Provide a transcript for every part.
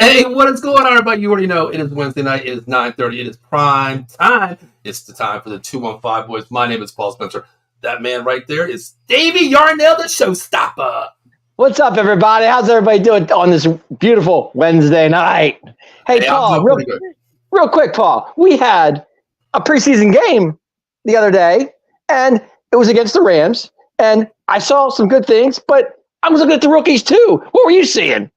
Hey, what is going on, everybody? You already know it is Wednesday night. It is 9:30. It is prime time. It's the time for the 215 boys. My name is Paul Spencer. That man right there is Davey Yarnell, the showstopper. What's up, everybody? How's everybody doing on this beautiful Wednesday night? Hey, Paul, real quick, Paul. We had a preseason game the other day, and it was against the Rams, and I saw some good things, but I was looking at the rookies too. What were you seeing?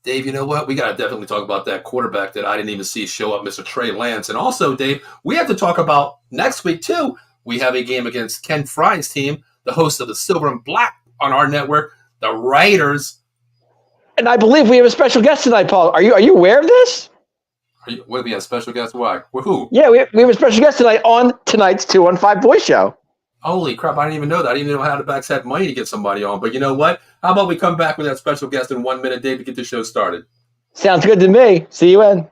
Dave, you know what? We got to definitely talk about that quarterback that I didn't even see show up, Mr. Trey Lance. And also, Dave, we have to talk about next week, too. We have a game against Ken Fry's team, the host of the Silver and Black on our network, the Raiders. And I believe we have a special guest tonight, Paul. Are you aware of this? What do we have a special guest? Why? Who? Yeah, we have a special guest tonight on tonight's 215 Boys Show. Holy crap, I didn't even know that. I didn't even know how the backs had money to get somebody on. But you know what? How about we come back with that special guest in 1 minute, Dave, to get the show started? Sounds good to me. See you in.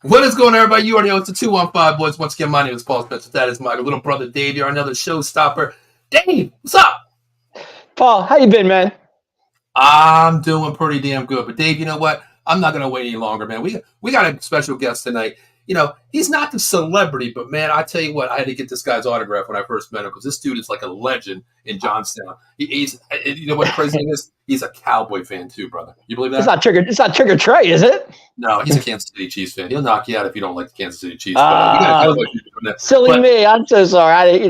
What is going on, everybody? You already know it's the 215 boys. Once again, my name is Paul Spencer. That is my little brother, Dave. You're another showstopper. Dave, what's up? Paul, how you been, man? I'm doing pretty damn good. But, Dave, you know what? I'm not going to wait any longer, man. We got a special guest tonight. You know, he's not the celebrity, but, man, I tell you what, I had to get this guy's autograph when I first met him because this dude is like a legend in Johnstown. He's you know what the crazy thing is? He's a Cowboy fan, too, brother. You believe that? It's not Trigger Trey, is it? No, he's a Kansas City Chiefs fan. He'll knock you out if you don't like the Kansas City Chiefs. Silly me. I'm so sorry.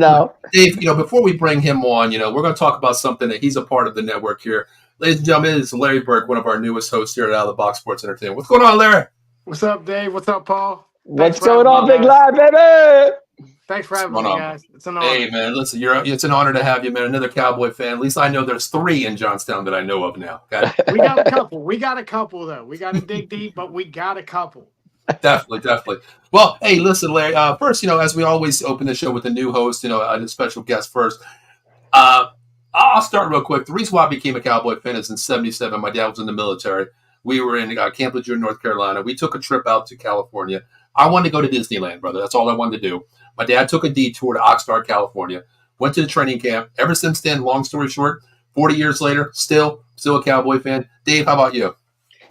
Dave, before we bring him on, we're going to talk about something that he's a part of the network here. Ladies and gentlemen, it's Larry Burke, one of our newest hosts here at Out of the Box Sports Entertainment. What's going on, Larry? What's up, Dave? What's up, Paul? What's going on, Big Live, baby? Thanks for having me, guys. It's an honor. Hey, man, listen, it's an honor to have you, man. Another Cowboy fan. At least I know there's 3 in Johnstown that I know of now. Okay? We got a couple, though. We got to dig deep, but we got a couple. Definitely. Well, hey, listen, Larry. First, as we always open the show with a new host, a special guest first. I'll start real quick. The reason why I became a Cowboy fan is in '77. My dad was in the military. We were in Camp Lejeune, North Carolina. We took a trip out to California. I wanted to go to Disneyland, brother. That's all I wanted to do. My dad took a detour to Oxnard, California, went to the training camp. Ever since then, long story short, 40 years later, still a Cowboy fan. Dave, how about you?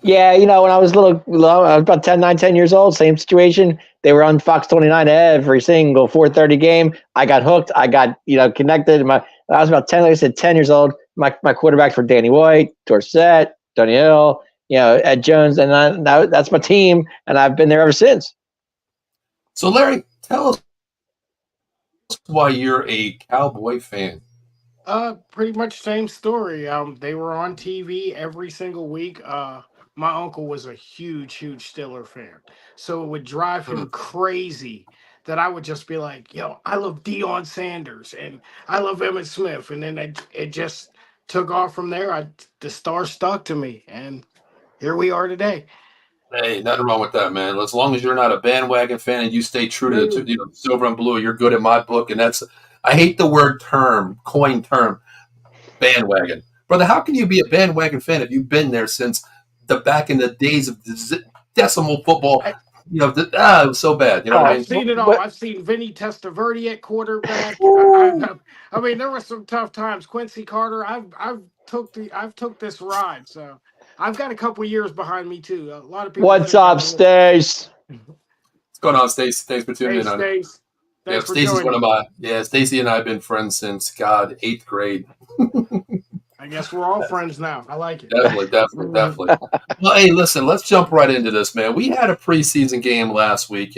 Yeah, when I was I was about 10 years old, same situation. They were on Fox 29 every single 4:30 game. I got hooked. I got, connected. I was about 10, like I said, 10 years old. My quarterbacks were Danny White, Dorsett, Tony Hill, Ed Jones, and that's my team, and I've been there ever since. So, Larry, tell us why you're a Cowboy fan. Pretty much same story. They were on TV every single week. My uncle was a huge Stiller fan, so it would drive him Mm. crazy that I would just be like, "Yo, I love Deion Sanders and I love Emmett Smith," and then it just took off from there. The star stuck to me, and here we are today. Hey, nothing wrong with that, man. As long as you're not a bandwagon fan and you stay true to Mm. silver and blue, you're good in my book. And that's I hate the word coin term, bandwagon, brother. How can you be a bandwagon fan if you've been there since the back in the days of decimal football? It was so bad. You know what I I've mean? seen it all. But I've seen Vinny Testaverde at quarterback. Ooh. I mean, there were some tough times. Quincy Carter. I've took this ride, so I've got a couple years behind me too. A lot of people What's think up, I'm old. Stace? What's going on, Stacey? Thanks for tuning Hey, in, honey. Stace, Yeah, thanks for Stacey's one joining. of my Stacey and I have been friends since God 8th grade. I guess we're all friends now. I like it. Definitely, definitely, Mhm. definitely. Well, hey, listen, let's jump right into this, man. We had a preseason game last week.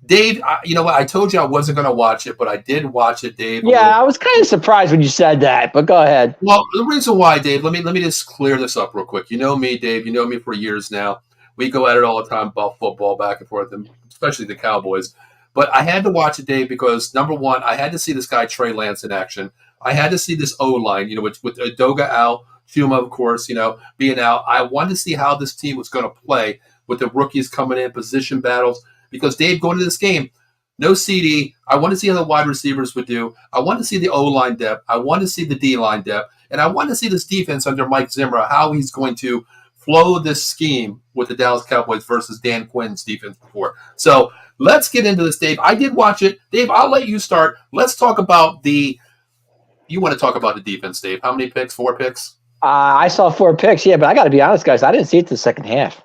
Dave. You know what? I told you I wasn't going to watch it, but I did watch it, Dave. A Yeah, little. I was kind of surprised when you said that, but go ahead. Well, the reason why, Dave. Let me just clear this up real quick. You know me, Dave. You know me for years now. We go at it all the time about football, back and forth, and especially the Cowboys. But I had to watch it, Dave, because number one, I had to see this guy Trey Lance in action. I had to see this O line, with Adoga out, Chuma, of course, being out. I wanted to see how this team was going to play with the rookies coming in, position battles. Because Dave, going to this game, no CD. I want to see how the wide receivers would do. I want to see the O line depth. I want to see the D line depth, and I want to see this defense under Mike Zimmer, how he's going to flow this scheme with the Dallas Cowboys versus Dan Quinn's defense before. So let's get into this, Dave. I did watch it, Dave. I'll let you start. Let's talk about the. You want to talk about the defense, Dave? How many picks? 4 picks? I saw 4 picks, yeah, but I got to be honest, guys. I didn't see it the second half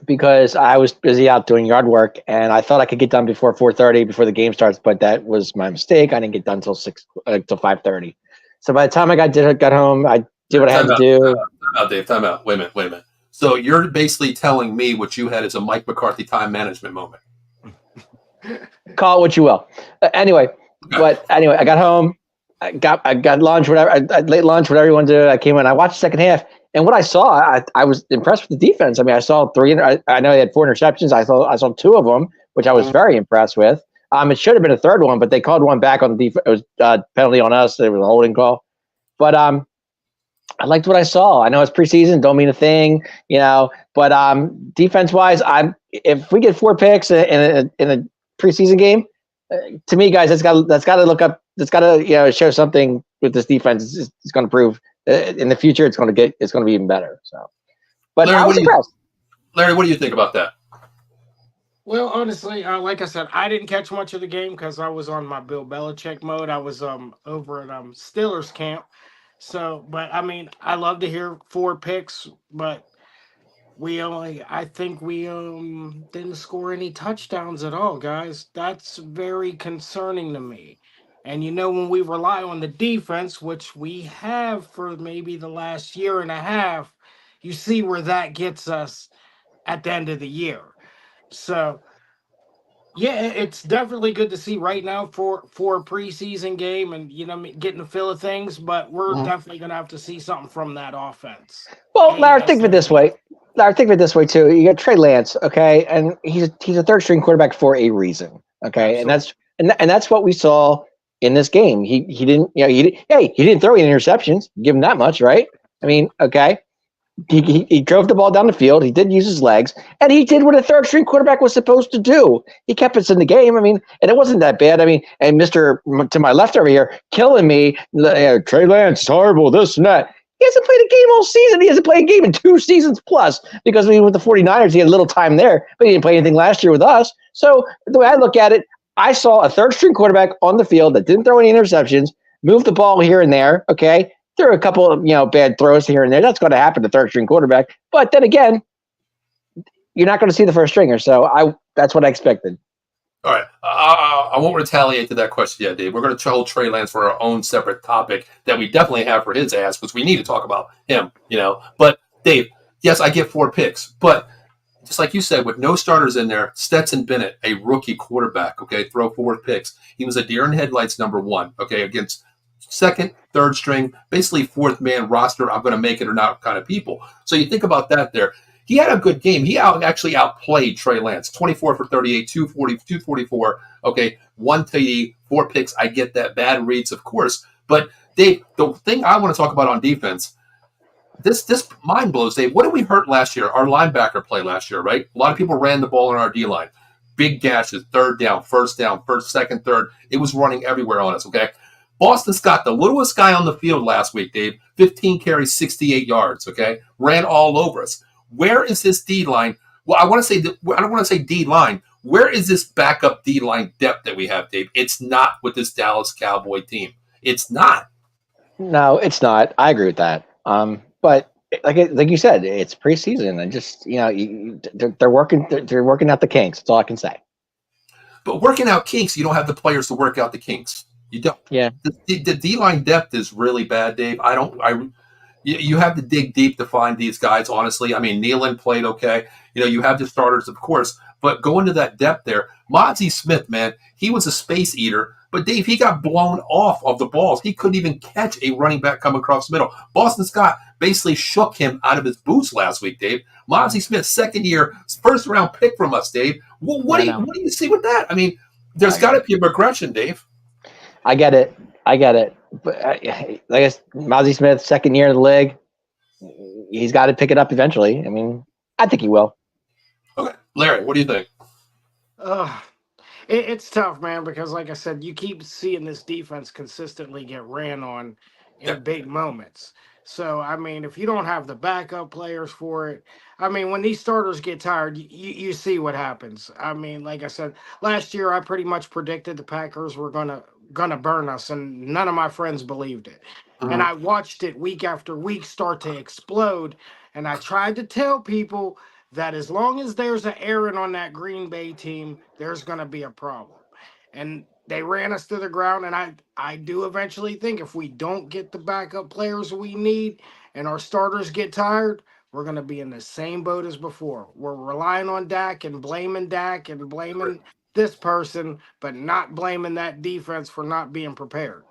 because I was busy out doing yard work, and I thought I could get done before 4:30 before the game starts, but that was my mistake. I didn't get done till 5:30. So by the time I got home, I did what I had Time to out, do. time out, Dave. Time out. Wait a minute. Wait a minute. So you're basically telling me what you had as a Mike McCarthy time management moment. Call it what you will. Anyway, Okay. but anyway, I got home. I got lunch, whatever. I late lunch, whatever you want to do. I came in. I watched the second half, and what I saw, I was impressed with the defense. I mean, I saw three. I know they had 4 interceptions. I saw 2 of them, which I was very impressed with. It should have been a third one, but they called one back on the defense. It was penalty on us. It was a holding call. But I liked what I saw. I know it's preseason, don't mean a thing, But defense wise, if we get 4 picks in a preseason game, to me, guys, that's got to look up. That's got to show something with this defense. It's going to prove in the future. It's going to be even better. So, but Larry, I was impressed. Larry, what do you think about that? Well, honestly, like I said, I didn't catch much of the game because I was on my Bill Belichick mode. I was over at Steelers camp. So, but I mean, I love to hear 4 picks, but I think we didn't score any touchdowns at all, guys. That's very concerning to me. And when we rely on the defense, which we have for maybe the last year and a half, you see where that gets us at the end of the year. So yeah, it's definitely good to see right now for a preseason game and getting the feel of things, but we're Mhm. definitely gonna have to see something from that offense. Well, Larry, think of it this ASAP. way. Larry, think of it this way too. You got Trey Lance, okay, and he's a third string quarterback for a reason, okay, and Absolutely. that's what we saw in this game. He didn't, he didn't throw any interceptions. Give him that much, right? I mean, okay, he drove the ball down the field. He did use his legs, and he did what a third string quarterback was supposed to do. He kept us in the game. I mean, and it wasn't that bad. I mean, and Mister to my left over here killing me. Trey Lance is horrible. This and that. He hasn't played a game all season. He hasn't played a game in 2 seasons plus because we with the 49ers, he had a little time there, but he didn't play anything last year with us. So the way I look at it, I saw a third string quarterback on the field that didn't throw any interceptions, moved the ball here and there. Okay, there are a couple of bad throws here and there. That's going to happen to third string quarterback. But then again, you're not going to see the first stringer. So that's what I expected. All right. I won't retaliate to that question yet, Dave. We're going to hold Trey Lance for our own separate topic that we definitely have for his ass because we need to talk about him. But, Dave, yes, I get 4 picks. But just like you said, with no starters in there, Stetson Bennett, a rookie quarterback, okay, throw 4 picks. He was a deer in headlights number 1, okay, against second, third string, basically fourth man roster. I'm going to make it or not kind of people. So you think about that there. He had a good game. He actually outplayed Trey Lance, 24 for 38, 244. Okay, 1 TD, 4 picks. I get that. Bad reads, of course. But Dave, the thing I want to talk about on defense, this mind blows, Dave. What did we hurt last year? Our linebacker play last year, right? A lot of people ran the ball on our D line. Big gashes, third down, first, second, third. It was running everywhere on us, okay? Boston Scott, the littlest guy on the field last week, Dave, 15 carries, 68 yards, okay? Ran all over us. Where is this D line? Well, I don't want to say D line. Where is this backup D line depth that we have, Dave? It's not with this Dallas Cowboy team. It's not. No, it's not. I agree with that. But like you said, it's preseason, and just they're working out the kinks. That's all I can say. But working out kinks, you don't have the players to work out the kinks. You don't. Yeah. The D line depth is really bad, Dave. You have to dig deep to find these guys. Honestly, I mean, Nealon played okay. You have the starters, of course, but go into that depth there. Mozzie Smith, man, he was a space eater. But, Dave, he got blown off of the balls. He couldn't even catch a running back coming across the middle. Boston Scott basically shook him out of his boots last week, Dave. Mozzie Smith, second year, first-round pick from us, Dave. What do you see with that? I mean, there's got to be a regression, Dave. I get it. But I guess Mozzie Smith, second year in the league, he's got to pick it up eventually. I mean, I think he will. Okay. Larry, what do you think? It's tough, man, because like I said, you keep seeing this defense consistently get ran on in big moments. So, I mean, if you don't have the backup players for it, I mean, when these starters get tired, you see what happens. I mean, like I said, last year I pretty much predicted the Packers were gonna burn us, and none of my friends believed it. And I watched it week after week start to explode, and I tried to tell people that as long as there's an Aaron on that Green Bay team, there's going to be a problem. And they ran us to the ground, and I do eventually think if we don't get the backup players we need and our starters get tired, we're going to be in the same boat as before. We're relying on Dak and blaming this person, but not blaming that defense for not being prepared.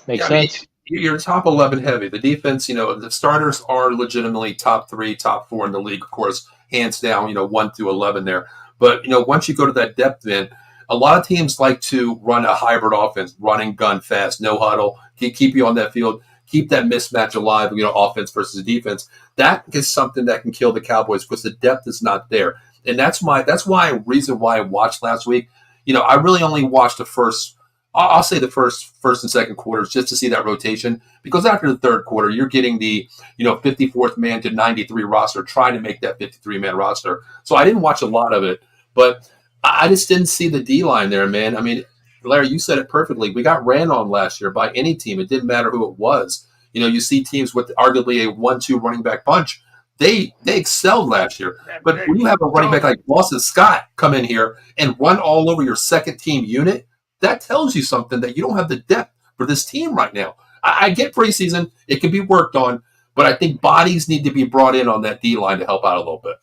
Makes sense. You're top 11 heavy. The defense, the starters are legitimately top 3, top 4 in the league, of course, hands down, 1 through 11 there. But, once you go to that depth then, a lot of teams like to run a hybrid offense, running gun fast, no huddle, keep you on that field, keep that mismatch alive, offense versus defense. That is something that can kill the Cowboys because the depth is not there. And that's why I watched last week. I really only watched the first and second quarters just to see that rotation, because after the third quarter, you're getting the 54th man to 93 roster, trying to make that 53-man roster. So I didn't watch a lot of it, but I just didn't see the D line there, man. I mean, Larry, you said it perfectly. We got ran on last year by any team. It didn't matter who it was. You see teams with arguably a 1-2 running back bunch. They excelled last year. But when you have a running back like Boston Scott come in here and run all over your second team unit, that tells you something, that you don't have the depth for this team right now. I get preseason. It can be worked on, but I think bodies need to be brought in on that D-line to help out a little bit.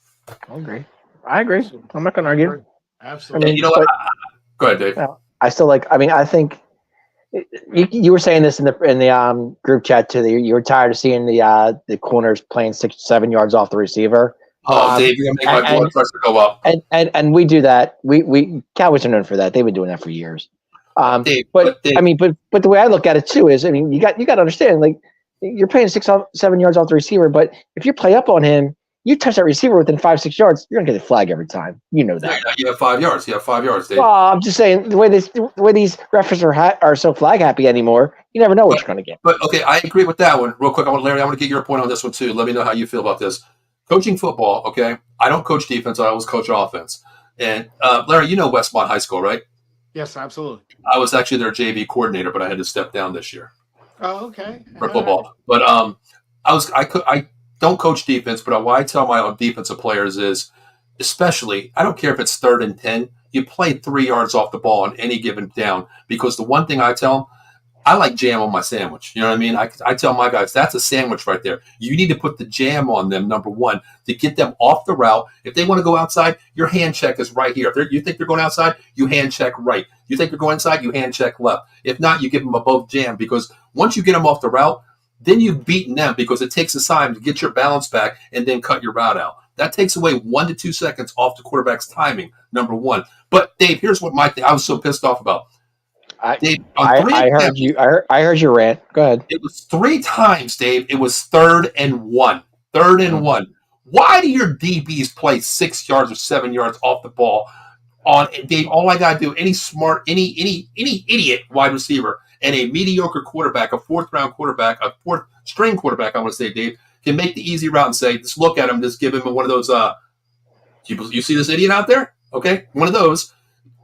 I agree. I'm not going to argue. Absolutely. And go ahead, Dave. I think you were saying this in the group chat too. That you were tired of seeing the corners playing 6-7 yards off the receiver. Dave, you're gonna make my blood pressure go up. And we do that. We Cowboys are known for that. They've been doing that for years. Dave, but the way I look at it too is, you got to understand, like, you're playing 6-7 yards off the receiver, but if you play up on him, you touch that receiver within 5-6 yards, you're gonna get a flag every time. You know that. You have 5 yards. Dave. Well, I'm just saying, the way these refs are so flag happy anymore, you never know what you're gonna get. But okay, I agree with that one. Real quick, Larry, I want to get your point on this one too. Let me know how you feel about this. Coaching football, okay? I don't coach defense. I always coach offense. And Larry, you know Westmont High School, right? Yes, absolutely. I was actually their JV coordinator, but I had to step down this year. Oh, okay. For football. But I don't coach defense, but what I tell my defensive players is, especially, I don't care if it's 3rd and 10, you play 3 yards off the ball on any given down, because the one thing I tell them, I like jam on my sandwich. You know what I mean? I tell my guys, that's a sandwich right there. You need to put the jam on them, number one, to get them off the route. If they want to go outside, your hand check is right here. If you think they're going outside, you hand check right. You think they're going inside, you hand check left. If not, you give them a both jam, because once you get them off the route, then you've beaten them, because it takes a time to get your balance back and then cut your route out. That takes away 1 to 2 seconds off the quarterback's timing, number one. But Dave, here's what my thing I was so pissed off about. Dave, I heard you. I heard your rant. Go ahead. It was 3 times, Dave. It was 3rd and 1. 3rd and 1. Why do your DBs play 6 yards or 7 yards off the ball? On Dave, all I gotta do, any idiot wide receiver and a mediocre quarterback, a 4th-round quarterback, a 4th-string quarterback, I want to say, Dave, can make the easy route and say, just look at him, just give him one of those. You see this idiot out there? Okay, one of those.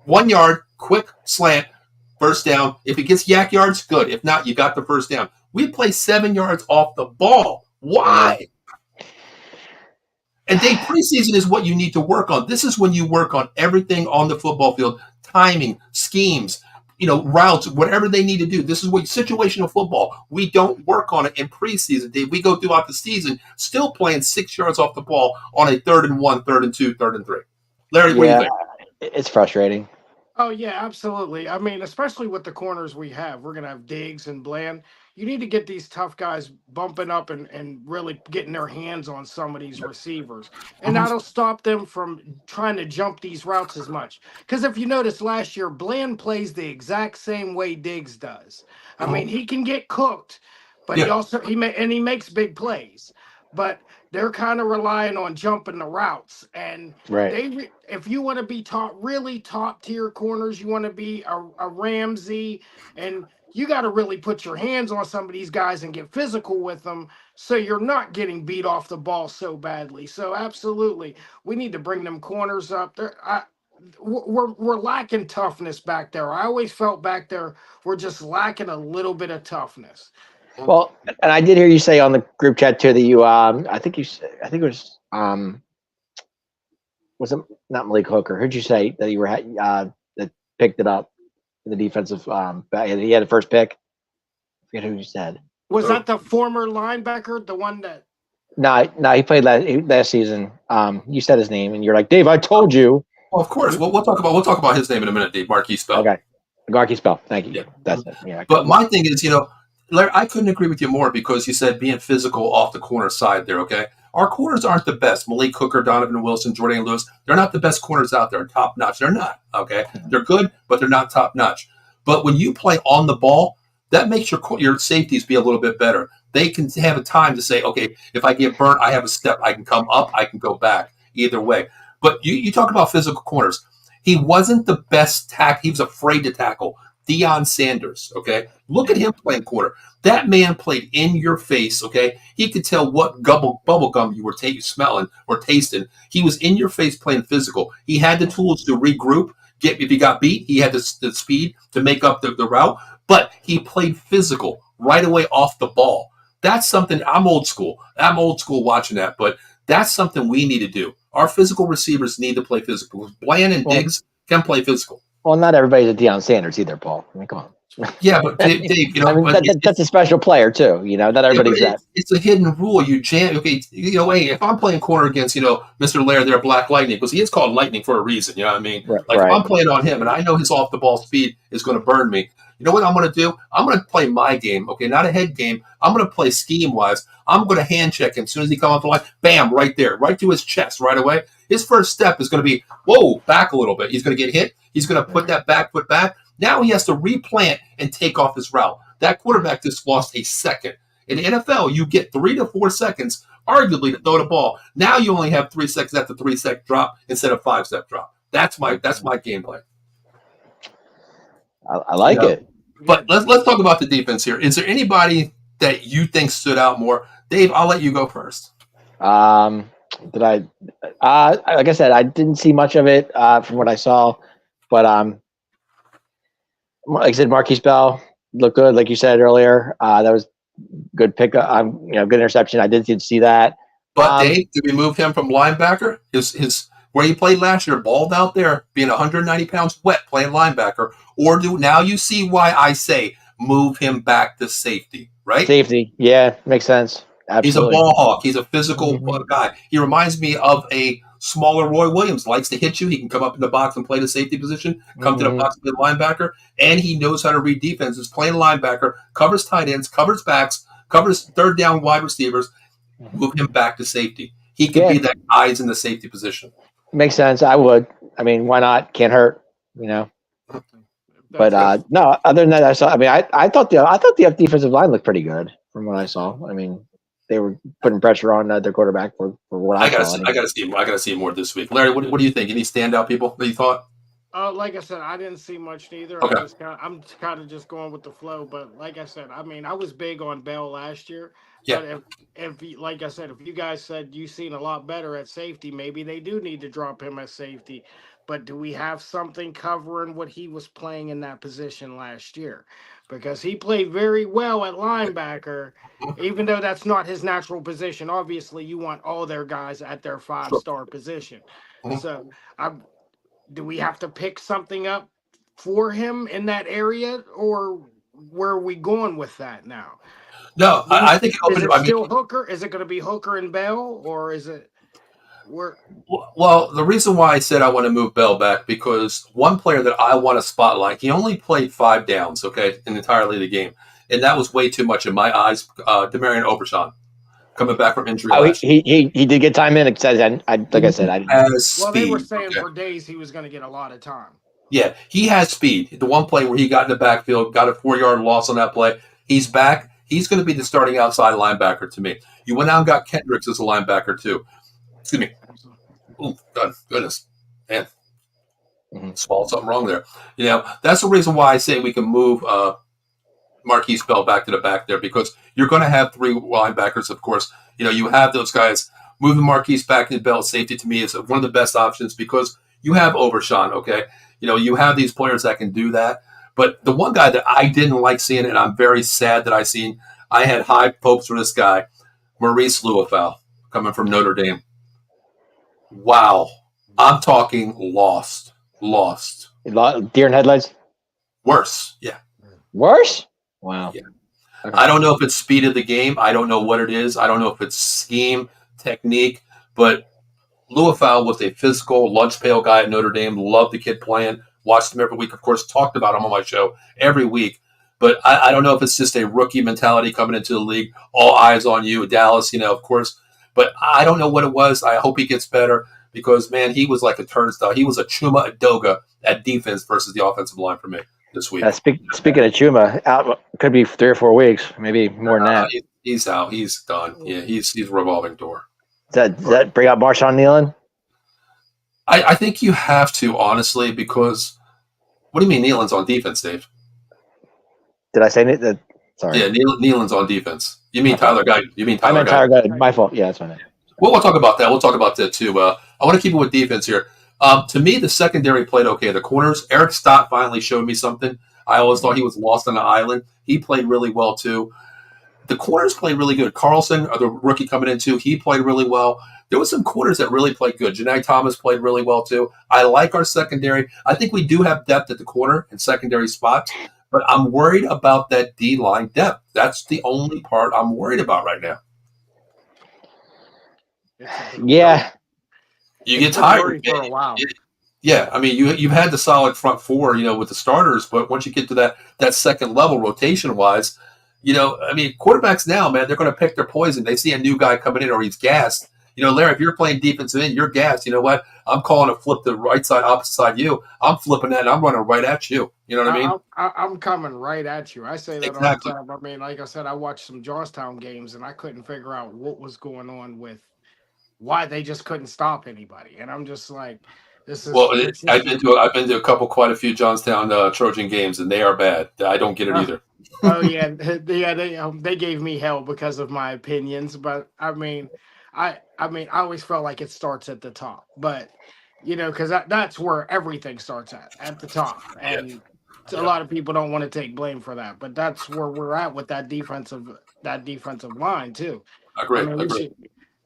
1 yard, quick slant. First down. If it gets yak yards, good. If not, you got the first down. We play 7 yards off the ball. Why? And Dave, preseason is what you need to work on. This is when you work on everything on the football field, timing, schemes, routes, whatever they need to do. This is what situational football. We don't work on it in preseason, Dave. We go throughout the season still playing 6 yards off the ball on a 3rd and 1, 3rd and 2, 3rd and 3. Larry, what do you think? It's frustrating. Oh, yeah, absolutely. I mean, especially with the corners we have. We're going to have Diggs and Bland. You need to get these tough guys bumping up and really getting their hands on some of these receivers. And that'll stop them from trying to jump these routes as much. Because if you notice last year, Bland plays the exact same way Diggs does. I mean, he can get cooked, but he makes big plays. But they're kind of relying on jumping the routes. And if you want to be really top tier corners, you want to be a Ramsey, and you got to really put your hands on some of these guys and get physical with them, so you're not getting beat off the ball so badly. So absolutely, we need to bring them corners up. We're lacking toughness back there. I always felt back there we're just lacking a little bit of toughness. Well, and I did hear you say on the group chat too that you, I think it was it not Malik Hooker? Who'd you say that you were that picked it up in the defensive? He had the first pick. I forget who you said. Was that the former linebacker, the one that? No, he played last season. You said his name, and you're like, Dave, I told you. Well, of course. We'll talk about his name in a minute, Dave. Marquise Bell. Okay, Marquise Bell. Thank you. Yeah. That's it. Yeah. But my thing is, Larry, I couldn't agree with you more, because you said being physical off the corner side there, okay? Our corners aren't the best. Malik Hooker, Donovan Wilson, Jordan Lewis, they're not the best corners out there, top notch. They're not, okay? They're good, but they're not top notch. But when you play on the ball, that makes your safeties be a little bit better. They can have a time to say, okay, if I get burnt, I have a step. I can come up, I can go back, either way. But you talk about physical corners. He wasn't the best tackle. He was afraid to tackle. Deion Sanders, okay? Look at him playing corner. That man played in your face, okay? He could tell what bubble gum you were smelling or tasting. He was in your face playing physical. He had the tools to regroup. If he got beat, he had the speed to make up the route. But he played physical right away off the ball. That's something I'm old school. I'm old school watching that, but that's something we need to do. Our physical receivers need to play physical. Bland and Diggs can play physical. Well, not everybody's a Deion Sanders either, Paul. I mean, come on. Yeah, but Dave, that's a special player too. Not everybody's that. It's a hidden rule. You jam. Okay, hey, if I'm playing corner against Mr. Lair, there, Black Lightning, because he is called Lightning for a reason. You know what I mean? Right, if I'm playing on him, and I know his off the ball speed is going to burn me. You know what I'm going to do? I'm going to play my game. Okay, not a head game. I'm going to play scheme wise. I'm going to hand check him as soon as he comes off the line. Bam, right there, right to his chest, right away. His first step is going to be, whoa, back a little bit. He's going to get hit. He's going to put that back foot back. Now he has to replant and take off his route. That quarterback just lost a second. In the NFL, you get 3 to 4 seconds, arguably, to throw the ball. Now you only have 3 seconds after 3-second drop instead of 5-step drop. That's my gameplay. I like it. But let's talk about the defense here. Is there anybody that you think stood out more? Dave, I'll let you go first. Did I? Like I said, I didn't see much of it from what I saw, but like I said, Marquise Bell looked good, like you said earlier. That was good pickup. Good interception. I did see that. But Dave, did we move him from linebacker? His where he played last year, balled out there, being 190 pounds wet, playing linebacker, or now you see why I say move him back to safety, right? Safety. Yeah, makes sense. He's a Absolutely. ball hawk. He's a physical Mhm. guy. He reminds me of a smaller Roy Williams. Likes to hit you. He can come up in the box and play the safety position, come to the Mhm. box and play linebacker, and he knows how to read defenses, playing linebacker, covers tight ends, covers backs, covers third down wide receivers, move him back to safety. He could Yeah, be that eyes in the safety position. makes sense. I would. I mean, why not? Can't hurt. You know. But That's Yeah. no, other than that, I saw. I mean, I thought the defensive line looked pretty good from what I saw. I mean, they were putting pressure on their quarterback for what I saw. I Anyway. gotta see. I gotta see more this week. Larry, what do you think? Any standout people that you thought? Like I said, I didn't see much neither. Okay. I'm kind of just going with the flow. But like I said, I mean, I was big on Bell last year. Yeah. But like I said, if you guys said you seen a lot better at safety, maybe they do need to drop him at safety. But do we have something covering what he was playing in that position last year? Because he played very well at linebacker, even though that's not his natural position. Obviously, you want all their guys at their five Sure. star position. Mhm. So I do we have to pick something up for him in that area, or where are we going with that now? No, I think it Is opened. it I mean, still Hooker? Is it going to be Hooker and Bell, or is it where? well, the reason why I said I want to move Bell back because one player that I want to spotlight, he only played 5 downs, okay, in entirely the game, and that was way too much in my eyes. Demarion Obershawn coming back from injury Oh, last year. he did get time in. It says, like I He said, I didn't. has Well, they were speed. saying Okay, for days he was going to get a lot of time. yeah, he has speed. The one play where he got in the backfield, got a 4 yard loss on that play. He's back. He's going to be the starting outside linebacker to me. You went out and got Kendricks as a linebacker too. Excuse me. Oh, goodness, man, Mhm. swallowed something wrong there. That's the reason why I say we can move Marquise Bell back to the back there because you're going to have 3 linebackers, of course. You have those guys. Moving Marquise back to Bell safety to me is one of the best options because you have Overshawn, okay? You have these players that can do that. But the one guy that I didn't like seeing, and I'm very sad that I had high hopes for this guy, Maurice Luafau, coming from Notre Dame. Wow. I'm talking lost. Lost. Deer in headlights. Worse. Yeah. Worse. Wow. Yeah. Okay. I don't know if it's speed of the game. I don't know what it is. I don't know if it's scheme, technique, but Luafau was a physical lunch pail guy at Notre Dame. Loved the kid playing. Watched him every week. Of course, talked about him on my show every week. But I don't know if it's just a rookie mentality coming into the league. All eyes on you, Dallas. Of course. But I don't know what it was. I hope he gets better because man, he was like a turnstile. He was a Chuma Adoga at defense versus the offensive line for me this week. Speaking of Chuma, out could be 3 or 4 weeks, maybe more than that. He's out. He's done. Yeah, he's revolving door. Does that bring up Marshawn Nealon? I think you have to honestly because what do you mean Nealon's on defense, Dave? Did I say that? Sorry. Yeah, Nealon's on defense. You mean Tyler Guy? You mean I Tyler meant Guy? Tyler Guy. My fault. Yeah, that's my name. We'll talk about that. We'll talk about that too. I want to keep it with defense here. To me, the secondary played okay. The corners, Eric Stott finally showed me something. I always thought he was lost on the island. He played really well too. The corners played really good. Carlson, the rookie coming in too, he played really well. There was some corners that really played good. Janae Thomas played really well too. I like our secondary. I think we do have depth at the corner and secondary spots, but I'm worried about that D line depth. That's the only part I'm worried about right now. Yeah. You get It's been tired, worried for a man. while. Yeah, I mean you've had the solid front four, with the starters, but once you get to that second level rotation wise, I mean quarterbacks now, man, they're going to pick their poison. They see a new guy coming in or he's gassed. Larry, if you're playing defensive end, you're gassed. You know what? I'm calling a flip the right side, opposite side you. I'm flipping that and I'm running right at you. You know what I mean? I'm coming right at you. I say that Exactly. all the time. I mean, like I said, I watched some Georgetown games and I couldn't figure out what was going on with why they just couldn't stop anybody. And I'm just like, Well, this is I've been to quite a few Johnstown Trojan games, and they are bad. I don't get it uh, either. oh yeah, yeah. They gave me hell because of my opinions, but I mean, I always felt like it starts at the top, but because that's where everything starts at the top, Yeah, and a yeah, lot of people don't want to take blame for that, but that's where we're at with that defensive line too. I I agree. mean, I agree.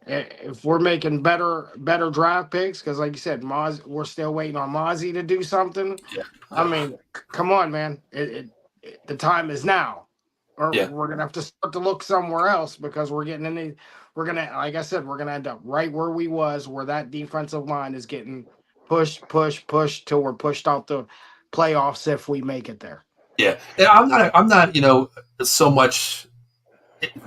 if we're making better draft picks, because like you said, we're still waiting on Mozzie to do something. Yeah, I yeah. mean, come on, man. the time is now, or Yeah. we're gonna have to start to look somewhere else because we're getting in the. We're gonna, like I said, we're gonna end up right where we was, where that defensive line is getting pushed till we're pushed out the playoffs if we make it there. Yeah. I'm not, so much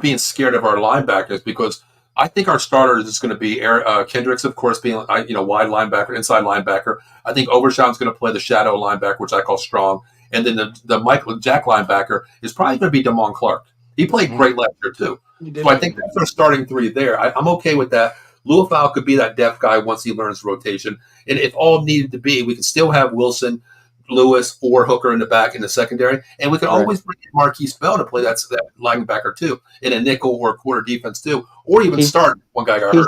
being scared of our linebackers because I think our starters is going to be Kendricks, of course, being wide linebacker, inside linebacker. I think Overshown's going to play the shadow linebacker, which I call strong, and then the Michael Jack linebacker is probably going to be Damon Clark. He played great last year too, so I think that's our starting three there. I'm okay with that. Luafau could be that depth guy once he learns rotation, and if all needed to be, we can still have Wilson, Lewis, or Hooker in the back in the secondary, and we can always bring in Marquise Bell to play that linebacker too, in a nickel or quarter defense too, or even start one guy got hurt.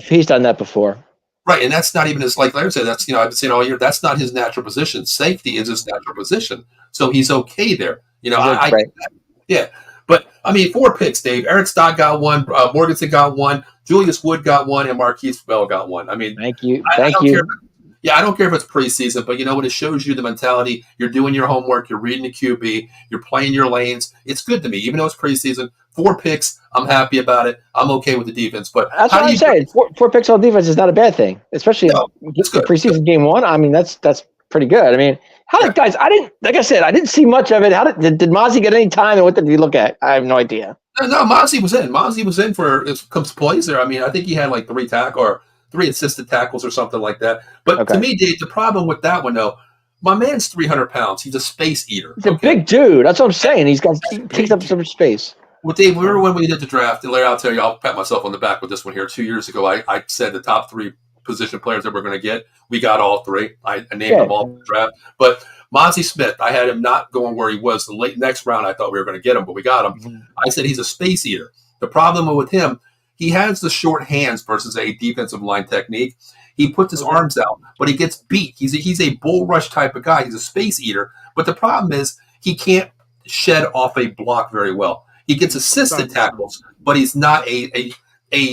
He's done that before. Right, and that's not even his, like Larry said, that's, I've been saying all year, that's not his natural position. Safety is his natural position, so he's okay there. I get that. Yeah. But, 4 picks, Dave. Eric Stott got one, Morganson got one, Julius Wood got one, and Marquise Bell got one. Thank you. Thank you. I don't care if it's preseason, but it shows you the mentality. You're doing your homework. You're reading the QB. You're playing your lanes. It's good to me, even though it's preseason. 4 picks, I'm happy about it. I'm okay with the defense. But that's what I'm saying. 4 picks on defense is not a bad thing, especially in preseason game 1. That's pretty good. Guys? Like I said, I didn't see much of it. Did Mozzie get any time, and what did he look at? I have no idea. No, Mozzie was in. Mozzie was in for comes plays there. I think he had like 3 assisted tackles or something like that. But to me, Dave, the problem with that one, though, my man's 300 pounds. He's a space eater. He's a big dude. That's what I'm saying. He takes up so much space. Well, Dave, remember when we did the draft? And Larry, I'll tell you, I'll pat myself on the back with this one here. 2 years ago, I said the top 3 position players that we're going to get. We got all 3. I named them all in the draft. But Mozzie Smith, I had him not going where he was the late next round. I thought we were going to get him, but we got him. Mm-hmm. I said he's a space eater. The problem with him, he has the short hands versus a defensive line technique. He puts his arms out, but he gets beat. He's a bull rush type of guy. He's a space eater. But the problem is he can't shed off a block very well. He gets assisted tackles, but he's not a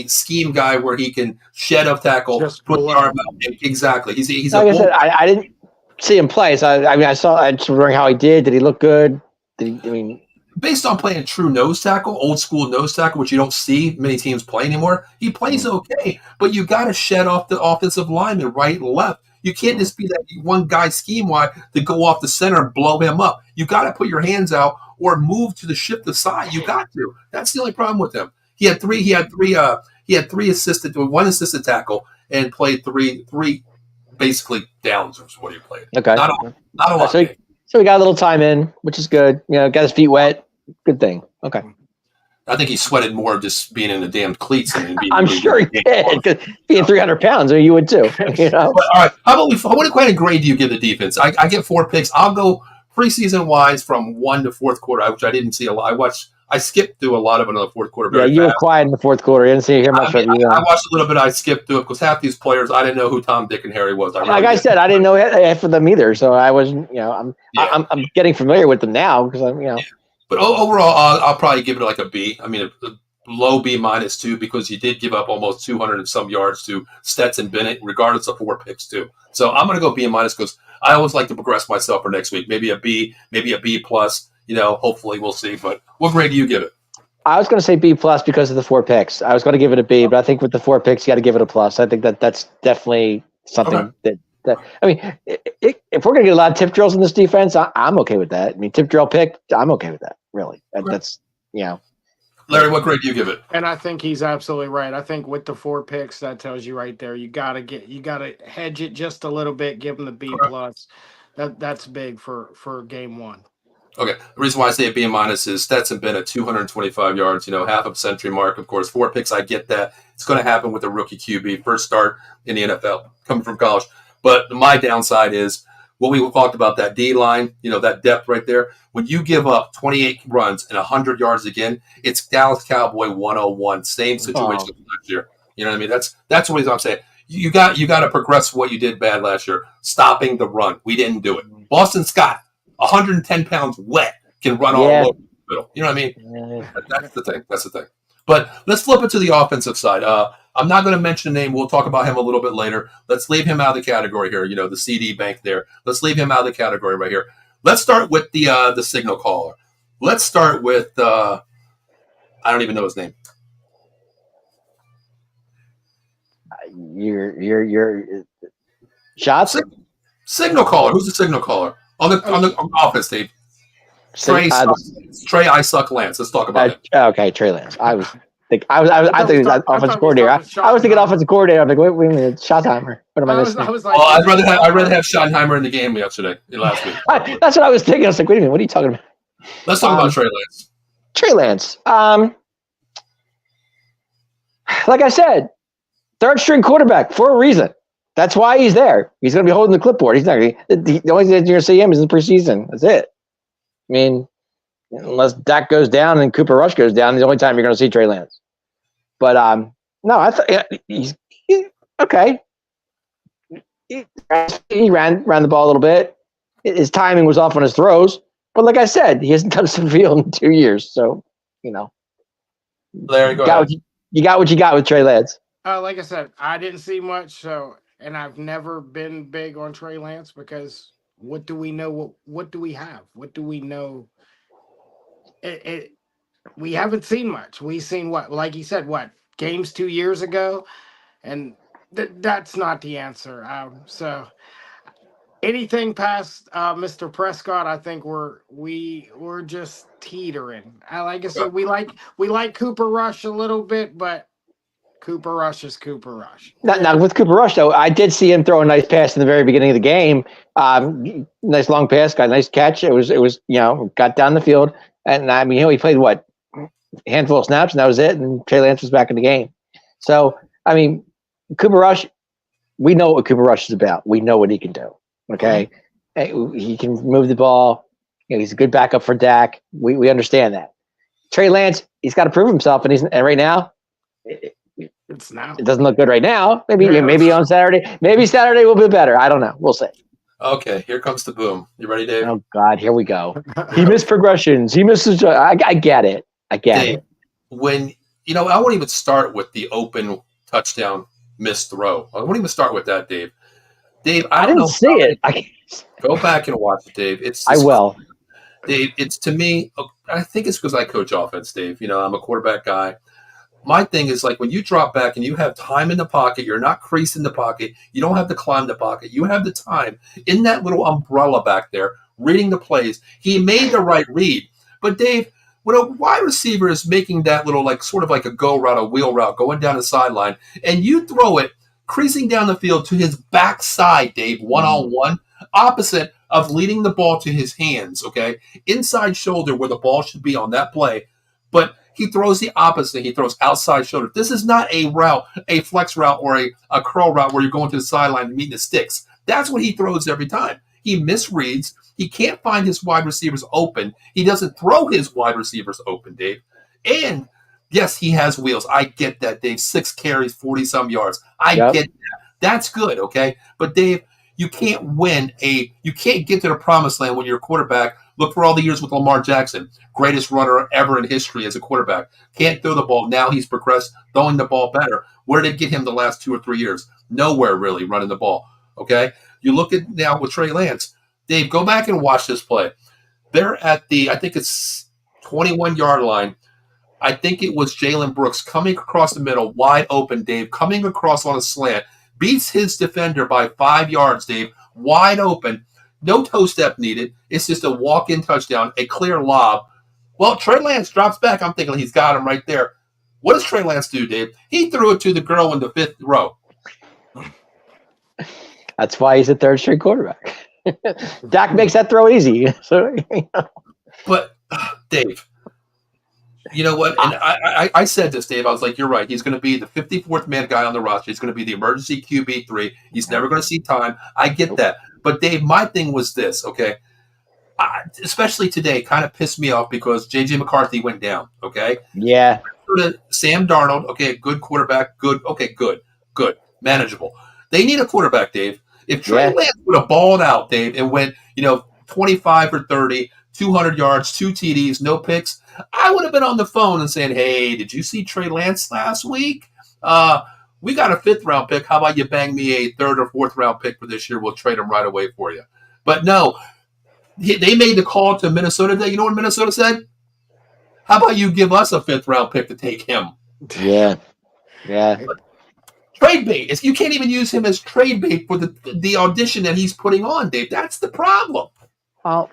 scheme guy where he can shed off tackle, put the arm out. Exactly. He's like I said, I didn't see him play. So I just wondering how he did. Did he look good? Based on playing true nose tackle, old school nose tackle, which you don't see many teams play anymore, he plays okay. But you got to shed off the offensive lineman right and left. You can't just be that one guy scheme-wide to go off the center and blow him up. You got to put your hands out or move to the shift aside. You got to. That's the only problem with him. He had three assisted, 1 assisted tackle, and played three basically downs or what he played. Okay, not a lot. So he got a little time in, which is good. Got his feet wet. Good thing. Okay. I think he sweated more just being in the damn cleats. I'm sure he did. Because being 300 pounds, or you would too. But, all right. How about what kind of grade do you give the defense? I get 4 picks. I'll go preseason wise from 1 to 4th quarter, which I didn't see a lot. I skipped through a lot of it in the 4th quarter. You were quiet in the 4th quarter. You didn't hear much of it. I watched a little bit. I skipped through it because half these players, I didn't know who Tom, Dick, and Harry was. I said, I didn't know half of them either. So I wasn't. I'm getting familiar with them now because I'm. Yeah. But overall, I'll probably give it like a B. A low B minus 2 because you did give up almost 200 and some yards to Stetson Bennett, regardless of 4 picks too. So I'm going to go B minus because I always like to progress myself for next week. Maybe a B, maybe a B plus. Hopefully we'll see. But what grade do you give it? I was going to say B plus because of the 4 picks. I was going to give it a B, but I think with the 4 picks, you got to give it a plus. I think that's definitely something that if we're going to get a lot of tip drills in this defense, I'm okay with that. Tip drill pick, I'm okay with that. Really, that's Larry, what grade do you give it? And I think he's absolutely right. I think with the 4 picks, that tells you right there. You got to hedge it just a little bit. Give him the B plus. That's big for game 1. Okay. The reason why I say a B minus is Stetson Bennett, 225 yards, half of century mark. Of course, 4 picks. I get that. It's going to happen with a rookie QB, first start in the NFL, coming from college. But my downside is what we talked about, that D line, that depth right there. When you give up 28 runs and 100 yards again, it's Dallas Cowboy 101. Same situation last year. You know what I mean? That's what I'm saying. You got to progress what you did bad last year, stopping the run. We didn't do it. Boston Scott, 110 pounds wet, can run all over the middle. You know what I mean? That's the thing. But let's flip it to the offensive side. I'm not going to mention the name. We'll talk about him a little bit later. Let's leave him out of the category here. The CD bank there. Let's leave him out of the category right here. Let's start with the signal caller. Let's start with I don't even know his name. Your shots. Signal caller. Who's the signal caller on the offense, Dave? Trey I suck Lance. Let's talk about it. Okay, Trey Lance. I think it was offensive coordinator. I was thinking offensive coordinator. I'm like, wait a minute, Schottenheimer. What am I missing? I'd rather have Schottenheimer in the game last week. That's what I was thinking. I was like, wait a minute, what are you talking about? Let's talk about Trey Lance. Trey Lance. Like I said, third string quarterback for a reason. That's why he's there. He's going to be holding the clipboard. He's not going to. The only thing you're going to see him is in the preseason. That's it. I mean, unless Dak goes down and Cooper Rush goes down, the only time you're going to see Trey Lance. But no, I thought he's okay. He ran the ball a little bit. His timing was off on his throws, but like I said, he hasn't touched the field in 2 years. So Larry, you got what you got with Trey Lance. Like I said, I didn't see much. And I've never been big on Trey Lance because what do we know? What do we have? What do we know? We haven't seen much. We've seen what, like he said, games 2 years ago, and that's not the answer. So anything past Mr. Prescott, I think we're just teetering. Like I said, we like Cooper Rush a little bit, but Cooper Rush is Cooper Rush. Now with Cooper Rush, though, I did see him throw a nice pass in the very beginning of the game. Nice long pass, got a nice catch. It was got down the field, and I mean, he played a handful of snaps, and that was it. And Trey Lance was back in the game. So I mean, Cooper Rush, we know what Cooper Rush is about. We know what he can do. Okay, he can move the ball. He's a good backup for Dak. We understand that. Trey Lance, he's got to prove himself, and right now. It doesn't look good right now. Maybe on Saturday. Maybe Saturday will be better. I don't know. We'll see. Okay, here comes the boom. You ready, Dave? Oh God, here we go. He missed progressions. He misses. I get it. Dave, when I won't even start with the open touchdown missed throw. I won't even start with that, Dave. Dave, I didn't see it. Go back and watch it, Dave. I will. Dave, it's to me. I think it's because I coach offense, Dave. I'm a quarterback guy. My thing is when you drop back and you have time in the pocket, you're not creased in the pocket, you don't have to climb the pocket, you have the time in that little umbrella back there, reading the plays. He made the right read. But Dave, when a wide receiver is making that little sort of like a go route, a wheel route, going down the sideline, and you throw it creasing down the field to his backside, Dave, one-on-one, opposite of leading the ball to his hands, okay? Inside shoulder where the ball should be on that play. But he throws the opposite. He throws outside shoulder. This is not a route, a flex route, or a curl route where you're going to the sideline and meeting the sticks. That's what he throws every time. He misreads. He can't find his wide receivers open. He doesn't throw his wide receivers open, Dave. And, yes, he has wheels. I get that, Dave. 6 carries, 40-some yards. I get that. That's good, okay? But, Dave, you can't you can't get to the promised land when you're a quarterback. Look for all the years with Lamar Jackson, greatest runner ever in history as a quarterback. Can't throw the ball. Now he's progressed, throwing the ball better. Where did it get him the last 2 or 3 years? Nowhere, really, running the ball. Okay? You look at now with Trey Lance. Dave, go back and watch this play. They're at I think it's 21-yard line. I think it was Jalen Brooks coming across the middle, wide open, Dave, coming across on a slant. Beats his defender by 5 yards, Dave, wide open. No toe step needed. It's just a walk-in touchdown, a clear lob. Well, Trey Lance drops back. I'm thinking he's got him right there. What does Trey Lance do, Dave? He threw it to the girl in the 5th row. That's why he's a third-string quarterback. Dak makes that throw easy. So, But, Dave, you know what? And I said this, Dave. I was like, you're right. He's going to be the 54th man guy on the roster. He's going to be the emergency QB3. He's never going to see time. I get that. But, Dave, my thing was this, okay? Especially today, kind of pissed me off because J.J. McCarthy went down, okay? Yeah. Sam Darnold, okay, good quarterback, good, manageable. They need a quarterback, Dave. If Trey Lance would have balled out, Dave, and went, 25 for 30, 200 yards, 2 TDs, no picks, I would have been on the phone and saying, hey, did you see Trey Lance last week? We got a 5th-round pick. How about you bang me a 3rd or 4th round pick for this year? We'll trade him right away for you. But no, they made the call to Minnesota today. You know what Minnesota said? How about you give us a 5th-round pick to take him? Yeah. Trade bait. You can't even use him as trade bait for the audition that he's putting on, Dave. That's the problem. Well,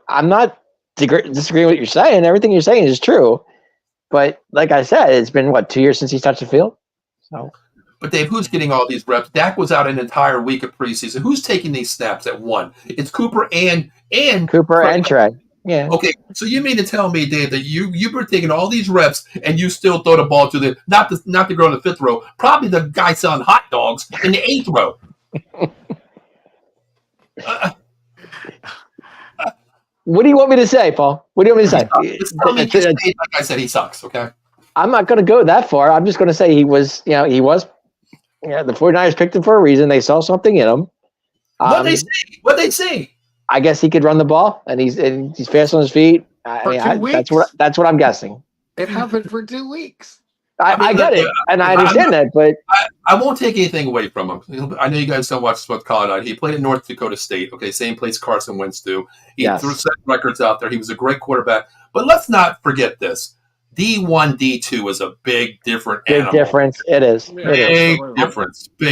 I'm not disagreeing with what you're saying. Everything you're saying is true. But like I said, it's been, 2 years since he's touched the field? So. But, Dave, who's getting all these reps? Dak was out an entire week of preseason. Who's taking these snaps at one? It's Cooper and Cooper and Trey. Yeah. Okay, so you mean to tell me, Dave, that you were taking all these reps and you still throw the ball to the not the girl in the 5th row, probably the guy selling hot dogs in the 8th row. What do you want me to say, Paul? What do you want me to say? Like I said, he sucks. Okay. I'm not going to go that far. I'm just going to say he was. The 49ers picked him for a reason. They saw something in him. What they say? I guess he could run the ball, and he's fast on his feet. That's what I'm guessing. It happened for 2 weeks. I get it, and I understand that, but I won't take anything away from him. I know you guys don't watch Sports College. He played at North Dakota State. Okay, same place Carson Wentz do. He threw 7 records out there. He was a great quarterback. But let's not forget this: D1, D2 is a big different animal. Big difference. It is. Big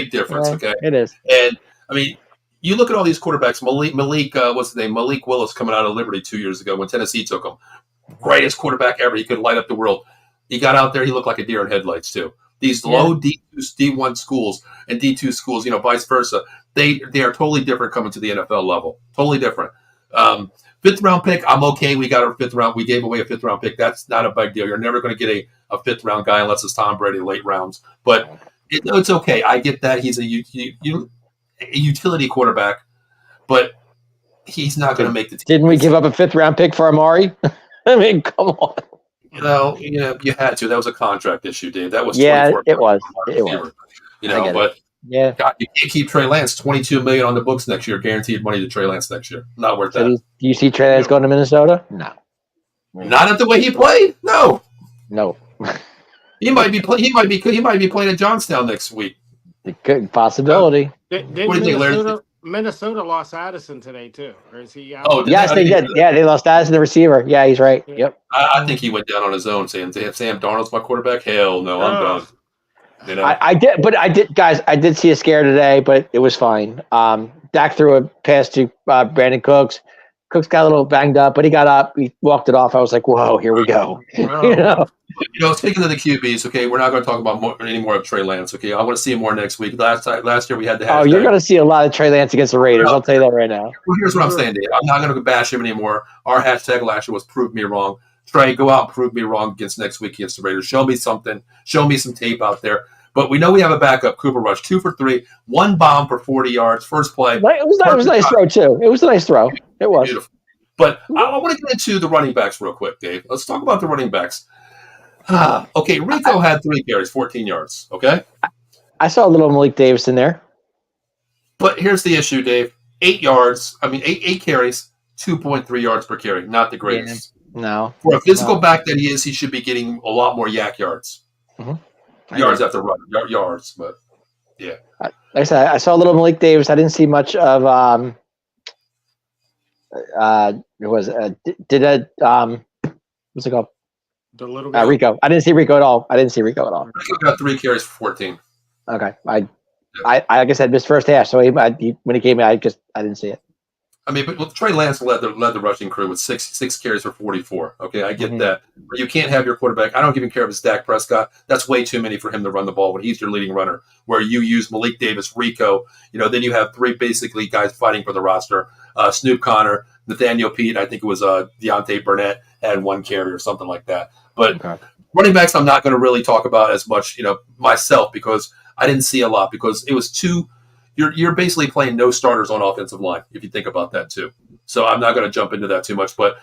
difference. Okay, it is. And I mean, you look at all these quarterbacks. What's his name? Malik Willis coming out of Liberty 2 years ago when Tennessee took him. Greatest quarterback ever. He could light up the world. He got out there. He looked like a deer in headlights too. These low D1 schools and D2 schools, vice versa. They are totally different coming to the NFL level. Totally different. 5th round pick. I'm okay. We got our 5th round. We gave away a 5th round pick. That's not a big deal. You're never going to get a 5th round guy unless it's Tom Brady late rounds. But it's okay. I get that he's a utility quarterback, but he's not going to make the team. Didn't we give up a 5th round pick for Amari? I mean, come on. You had to. That was a contract issue, Dave. That was it was. But God, you can't keep Trey Lance. $22 million on the books next year, guaranteed money to Trey Lance next year. Not worth that. Do you see Trey Lance going to Minnesota? No. Not at the way he played. No. He might be playing at Johnstown next week. Good possibility. Minnesota lost Addison today too, or is he out? Oh, yes, they did. Yeah, they lost Addison, the receiver. Yeah, he's right. Yep. I think he went down on his own, saying, "Sam Darnold's my quarterback." Hell no, I'm done. I did see a scare today, but it was fine. Dak threw a pass to Brandon Cooks. Cooks got a little banged up, but he got up. He walked it off. I was like, "Whoa, here we go." Speaking of the QBs, okay, we're not going to talk about any more of Trey Lance. Okay, I want to see him more next week. Last year we had the hashtag. Oh, you're going to see a lot of Trey Lance against the Raiders. I'll tell you that right now. Well, here's what I'm saying, Dave. I'm not going to bash him anymore. Our hashtag last year was "Prove Me Wrong." Trey, go out and prove me wrong against next week against the Raiders. Show me something. Show me some tape out there. But we know we have a backup, Cooper Rush, 2 for 3, 1 bomb for 40 yards, first play. It was a nice throw too. It was a nice throw. It was beautiful. But I want to get into the running backs real quick, Dave. Let's talk about the running backs. Okay, Rico had 3 carries, 14 yards. Okay, I saw a little Malik Davis in there. But here's the issue, Dave. 8 yards. I mean, eight carries, 2.3 yards per carry. Not the greatest. No. For a physical back that he is, he should be getting a lot more yak yards. Mm-hmm. Yards after run, yards. But yeah, like I said, I saw a little Malik Davis. I didn't see much of what's it called? The little guy. Rico. I didn't see Rico at all. Rico got 3 carries for 14. Okay. I like I said, missed first half. So when he came in, I didn't see it. I mean, but Trey Lance led the rushing crew with six carries for 44. Okay, I get that. But you can't have your quarterback. I don't even care if it's Dak Prescott. That's way too many for him to run the ball when he's your leading runner. Where you use Malik Davis, Rico, then you have 3 basically guys fighting for the roster. Snoop Connor, Nathaniel Pete, I think it was Deontay Burnett had 1 carry or something like that. But running backs, I'm not going to really talk about as much, myself, because I didn't see a lot because it was too. You're basically playing no starters on offensive line, if you think about that too. So I'm not going to jump into that too much. But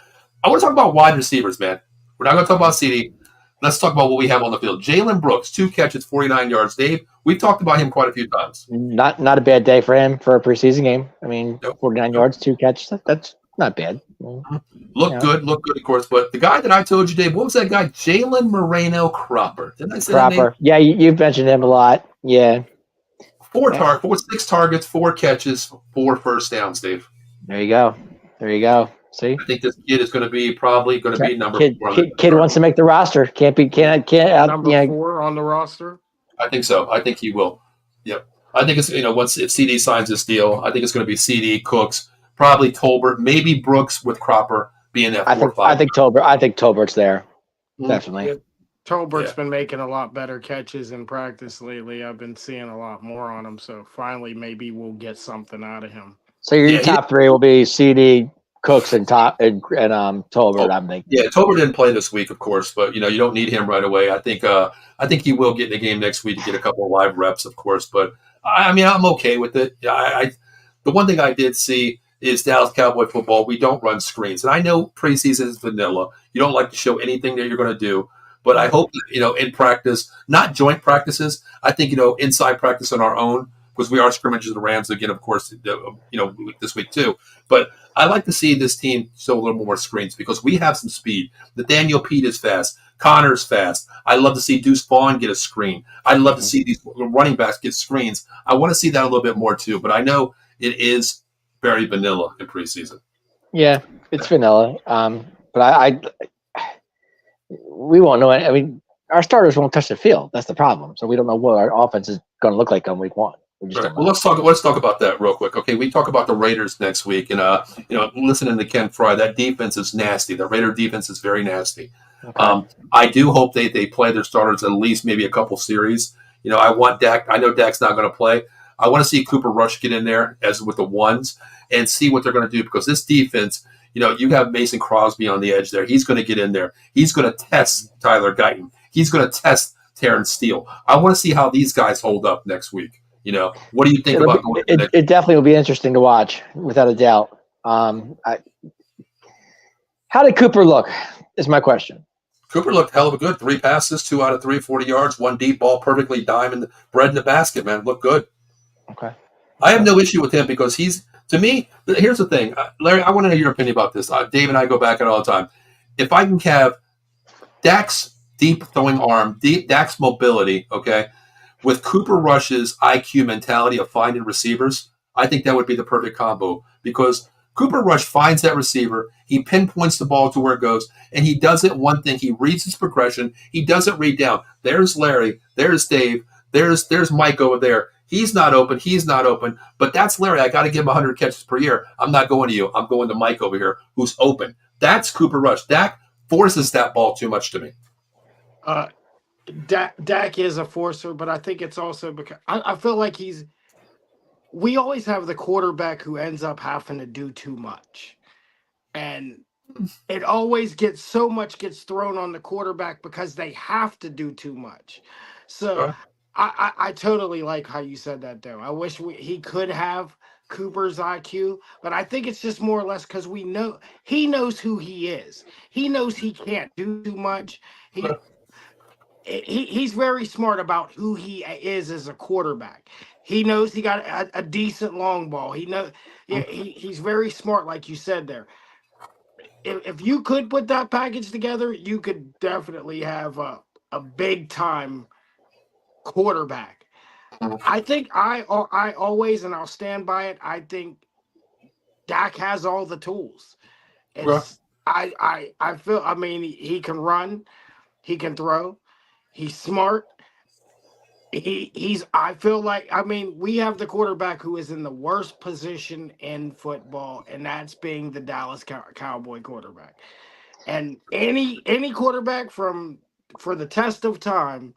I want to talk about wide receivers, man. We're not going to talk about CD. Let's talk about what we have on the field. Jalen Brooks, 2 catches, 49 yards. Dave, we've talked about him quite a few times. Not a bad day for him for a preseason game. I mean, 49 yards, 2 catches. That's not bad. Look good, of course. But the guy that I told you, Dave, what was that guy? Jalen Moreno Cropper. Didn't I say that name? Yeah, you've mentioned him a lot. Yeah. 6 targets, 4 catches, 4 first downs, Dave. There you go. There you go. See, I think this kid is going to be probably going to be number kid, 4 on the kid, kid wants to make the roster. Can't out. Number 4 on the roster. I think so. I think he will. Yep. I think it's once if CD signs this deal, I think it's going to be CD, Cooks, probably Tolbert, maybe Brooks with Cropper being that 4 or 5. I think Tolbert's there. Definitely. Yeah. Tolbert's Yeah. been making a lot better catches in practice lately. I've been seeing a lot more on him. So finally, maybe we'll get something out of him. So your top 3 will be CD, Cooks, and Tolbert. I'm thinking. Yeah, Tolbert didn't play this week, of course, but you don't need him right away. I think he will get in the game next week to get a couple of live reps, of course. But I mean, I'm okay with it. The one thing I did see is Dallas Cowboy football. We don't run screens, and I know preseason is vanilla. You don't like to show anything that you're going to do. But I hope that, in practice, not joint practices. I think inside practice on our own, because we are scrimmages the Rams again, of course, this week too. But I like to see this team show a little more screens because we have some speed. Nathaniel Pete is fast. Connor's fast. I love to see Deuce Vaughn get a screen. I love to see these running backs get screens. I want to see that a little bit more too. But I know it is very vanilla in preseason. Yeah, it's vanilla. But we won't know. I mean, our starters won't touch the field. That's the problem. So we don't know what our offense is going to look like on week 1. Right. Well, let's talk about that real quick. Okay, we talk about the Raiders next week, and listening to Ken Fry, that defense is nasty. The Raider defense is very nasty. Okay. I do hope they play their starters at least maybe a couple series. I want Dak. I know Dak's not going to play. I want to see Cooper Rush get in there as with the ones and see what they're going to do because this defense. You have Mason Crosby on the edge there. He's going to get in there. He's going to test Tyler Guyton. He's going to test Terrence Steele. I want to see how these guys hold up next week. What do you think about it? Definitely will be interesting to watch, without a doubt. How did Cooper look? Is my question. Cooper looked hell of a good. 3 passes, 2 out of 3, 40 yards, 1 deep ball, perfectly bread in the basket, man. Looked good. Okay. I have no issue with him because to me, here's the thing. Larry, I want to know your opinion about this. Dave and I go back at all the time. If I can have Dak's deep throwing arm, Dak's mobility, okay, with Cooper Rush's IQ mentality of finding receivers, I think that would be the perfect combo because Cooper Rush finds that receiver, he pinpoints the ball to where it goes, and he does it one thing. He reads his progression. He doesn't read down. There's Larry. There's Dave. There's Mike over there. He's not open. He's not open. But that's Larry. I got to give him 100 catches per year. I'm not going to you. I'm going to Mike over here, who's open. That's Cooper Rush. Dak forces that ball too much to me. Dak is a forcer, but I think it's also because I feel like we always have the quarterback who ends up having to do too much. And it always gets thrown on the quarterback because they have to do too much. So I totally like how you said that, though. I wish he could have Cooper's IQ, but I think it's just more or less because he knows who he is. He knows he can't do too much. He's very smart about who he is as a quarterback. He knows he got a decent long ball. He's very smart, like you said there. If you could put that package together, you could definitely have a big time quarterback. I think I always, and I'll stand by it, I think Dak has all the tools. I feel, I mean, he can run, he can throw, he's smart. I feel like, I mean, we have the quarterback who is in the worst position in football, and that's being the Dallas Cowboy quarterback. And any quarterback for the test of time,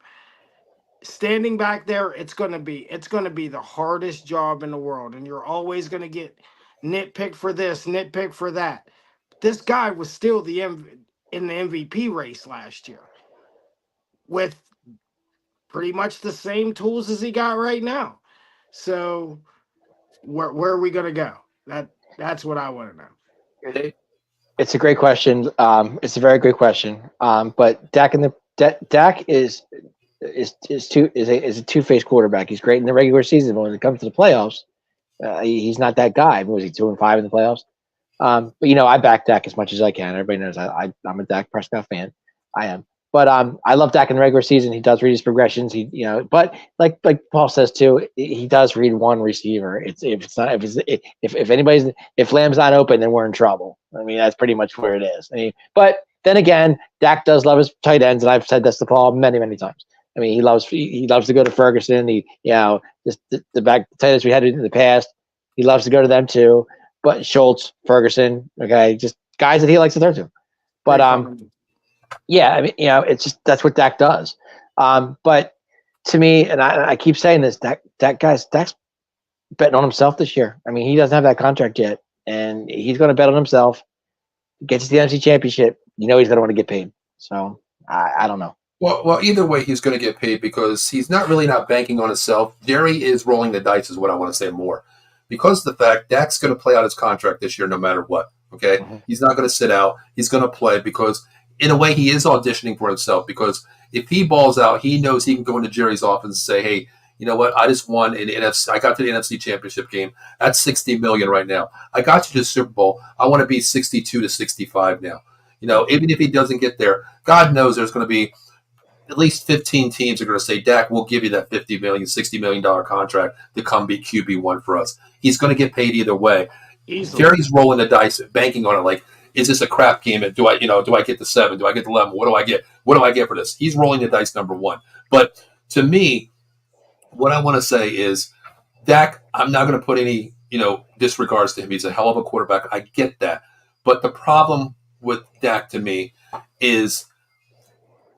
standing back there, it's gonna be the hardest job in the world, and you're always gonna get nitpicked for this, nitpicked for that. This guy was still in the MVP race last year with pretty much the same tools as he got right now. So where are we gonna go? That's what I want to know. It's a great question. It's a very great question. But Dak is a two-faced quarterback. He's great in the regular season, but when it comes to the playoffs, he's not that guy. Was he 2-5 in the playoffs? But I back Dak as much as I can. Everybody knows I'm a Dak Prescott fan. I am. But I love Dak in the regular season. He does read his progressions. But like Paul says too, he does read one receiver. If Lamb's not open, then we're in trouble. I mean, that's pretty much where it is. I mean, but then again, Dak does love his tight ends, and I've said this to Paul many, many times. I mean, he loves to go to Ferguson. Just the back tight ends we had in the past. He loves to go to them too. But Schultz, Ferguson, okay, just guys that he likes to throw to. But yeah, I mean, it's just that's what Dak does. But to me, and I keep saying this, Dak's betting on himself this year. I mean, he doesn't have that contract yet, and he's going to bet on himself. Gets to the NFC Championship, he's going to want to get paid. So I don't know. Well, either way, he's going to get paid because he's not banking on himself. Jerry is rolling the dice, is what I want to say more, because of the fact Dak's going to play out his contract this year, no matter what. Okay, He's not going to sit out. He's going to play because, in a way, he is auditioning for himself. Because if he balls out, he knows he can go into Jerry's office and say, "Hey, you know what? I just won an NFC. I got to the NFC Championship game. That's $60 million right now. I got you to the Super Bowl. I want to be 62 to 65 now. Even if he doesn't get there, God knows there's going to be at least 15 teams are going to say, Dak, we'll give you that $50 million, $60 million contract to come be QB1 for us. He's going to get paid either way. Easily. Jerry's rolling the dice, banking on it. Like, is this a crap game? And do I get the 7? Do I get the 11? What do I get? What do I get for this? He's rolling the dice, number one. But to me, what I want to say is, Dak, I'm not going to put any, disregards to him. He's a hell of a quarterback. I get that. But the problem with Dak to me is,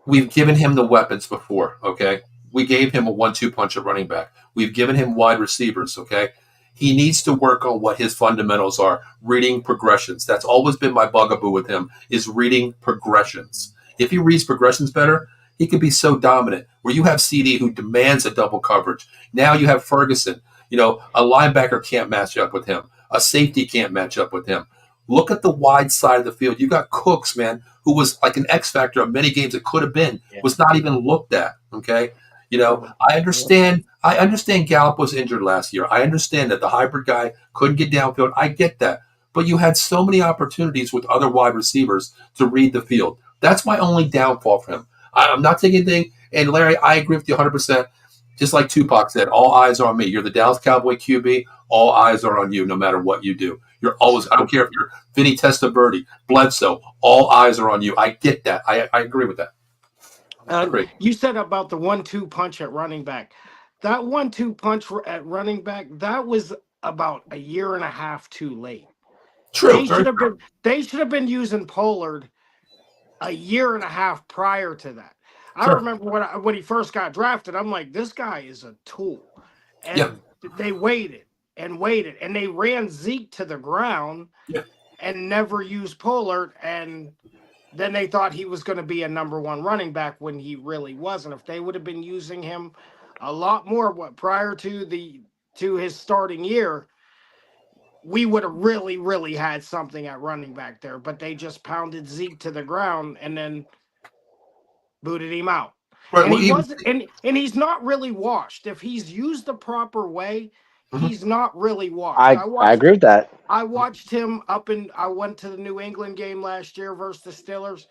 we've given him the weapons before, okay? We gave him a 1-2 punch at running back. We've given him wide receivers, okay? He needs to work on what his fundamentals are, reading progressions. That's always been my bugaboo with him, is reading progressions. If he reads progressions better, he could be so dominant. Where you have CD who demands a double coverage. Now you have Ferguson. A linebacker can't match up with him. A safety can't match up with him. Look at the wide side of the field. You got Cooks, man, who was like an X factor of many games. It could have been, was not even looked at. Okay, I understand. Gallup was injured last year. I understand that the hybrid guy couldn't get downfield. I get that, but you had so many opportunities with other wide receivers to read the field. That's my only downfall for him. I'm not taking anything. And Larry, I agree with you 100%. Just like Tupac said, all eyes are on me. You're the Dallas Cowboy QB. All eyes are on you, no matter what you do. You're always, I don't care if you're Vinny Testaverde, Bledsoe, all eyes are on you. I get that. I agree with that. I agree. You said about the 1-2 punch at running back. That 1-2 punch at running back, that was about a year and a half too late. True. They should have been using Pollard a year and a half prior to that. I remember when he first got drafted, I'm like, this guy is a tool. And they waited and waited, and they ran Zeke to the ground and never used Pollard, and then they thought he was going to be a number one running back when he really wasn't. If they would have been using him a lot more prior to his starting year, we would have really, really had something at running back there, but they just pounded Zeke to the ground and then booted him out. Right, and he wasn't, and he's not really washed. If he's used the proper way, he's not really washed. I agree with that. I watched him I went to the New England game last year versus the Steelers.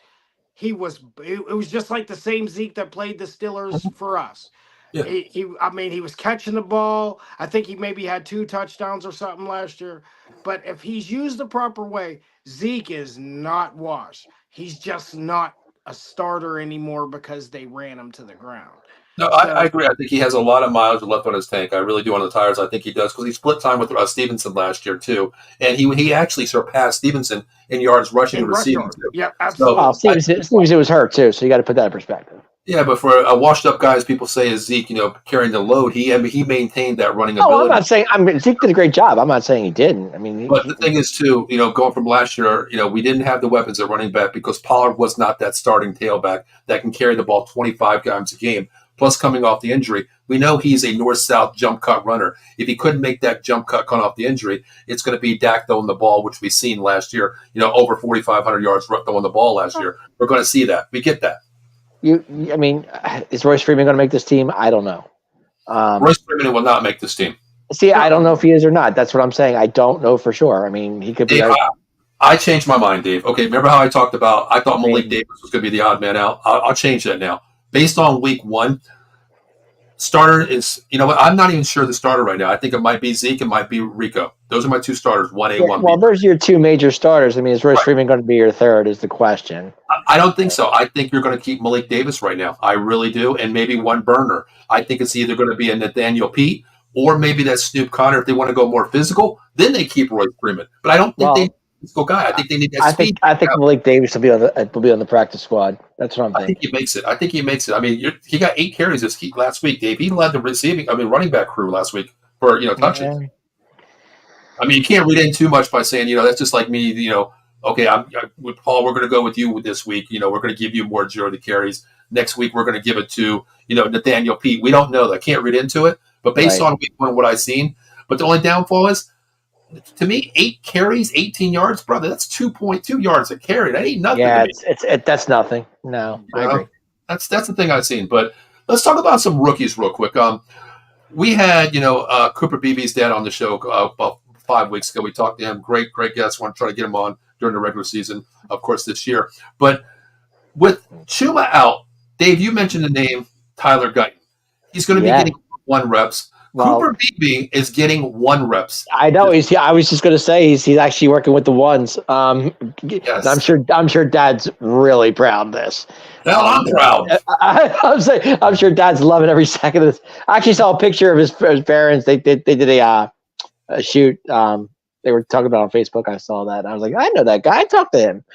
It was just like the same Zeke that played the Steelers for us. Yeah. He was catching the ball. I think he maybe had 2 touchdowns or something last year. But if he's used the proper way, Zeke is not washed. He's just not a starter anymore because they ran him to the ground. No, I agree. I think he has a lot of mileage left on his tank. I really do on the tires. I think he does because he split time with Stevenson last year too, and he actually surpassed Stevenson in yards rushing and receiving. Yeah, absolutely. Stevenson was hurt too, so you got to put that in perspective. Yeah, but for a washed-up guy, as people say, is Zeke, carrying the load. He maintained that running ability. I'm not saying. Zeke did a great job. I'm not saying he didn't. But the thing is, too, going from last year, we didn't have the weapons at running back because Pollard was not that starting tailback that can carry the ball 25 times a game. Plus, coming off the injury, we know he's a north-south jump cut runner. If he couldn't make that jump cut coming off the injury, it's going to be Dak throwing the ball, which we've seen last year. Over 4,500 yards throwing the ball last year. We're going to see that. We get that. Is Royce Freeman going to make this team? I don't know. Royce Freeman will not make this team. See, I don't know if he is or not. That's what I'm saying. I don't know for sure. He could be. I changed my mind, Dave. Okay, remember how I talked about I thought Malik Same. Davis was going to be the odd man out? I'll change that now. Based on week one, starter is, you know what? I'm not even sure the starter right now. I think it might be Zeke, it might be Rico. Those are my two starters, 1A, Yeah, 1B. well, those are your two major starters. I mean, is Royce Freeman going to be your third? Is the question. I don't think so. I think you're going to keep Malik Davis right now. I really do. And maybe one burner. I think it's either going to be a Nathaniel Pete or maybe that Snoop Connor if they want to go more physical. Then they keep Royce Freeman. But I don't think they need a physical guy. I think they need that speed. I think Malik Davis will be on the practice squad. That's what I'm thinking. I think he makes it. I mean, he got 8 carries last week, Dave. He led the running back crew last week for touches. Yeah. I mean, you can't read in too much by saying, that's just like me, okay, with Paul, we're going to go with you this week. We're going to give you more majority carries. Next week, we're going to give it to, Nathaniel Pete. We don't know that. I can't read into it. But based on week one, what I've seen. But the only downfall is, to me, 8 carries, 18 yards, brother. That's 2.2 yards a carry. That ain't nothing. Yeah, to me. that's nothing. No, I agree. That's the thing I've seen. But let's talk about some rookies real quick. We had, Cooper Beebe's dad on the show about 5 weeks ago. We talked to him. Great guest. Want to try to get him on during the regular season, of course, this year. But with Chuma out, Dave, you mentioned the name Tyler Guyton. He's going to be getting 1 reps. Well, Cooper Beebe is getting 1 reps. I know. I was just going to say he's actually working with the ones. Yes. I'm sure Dad's really proud of this. Hell, I'm proud. I'm sure Dad's loving every second of this. I actually saw a picture of his parents. They did a shoot. They were talking about on Facebook. I saw that. I was like, I know that guy. I talked to him.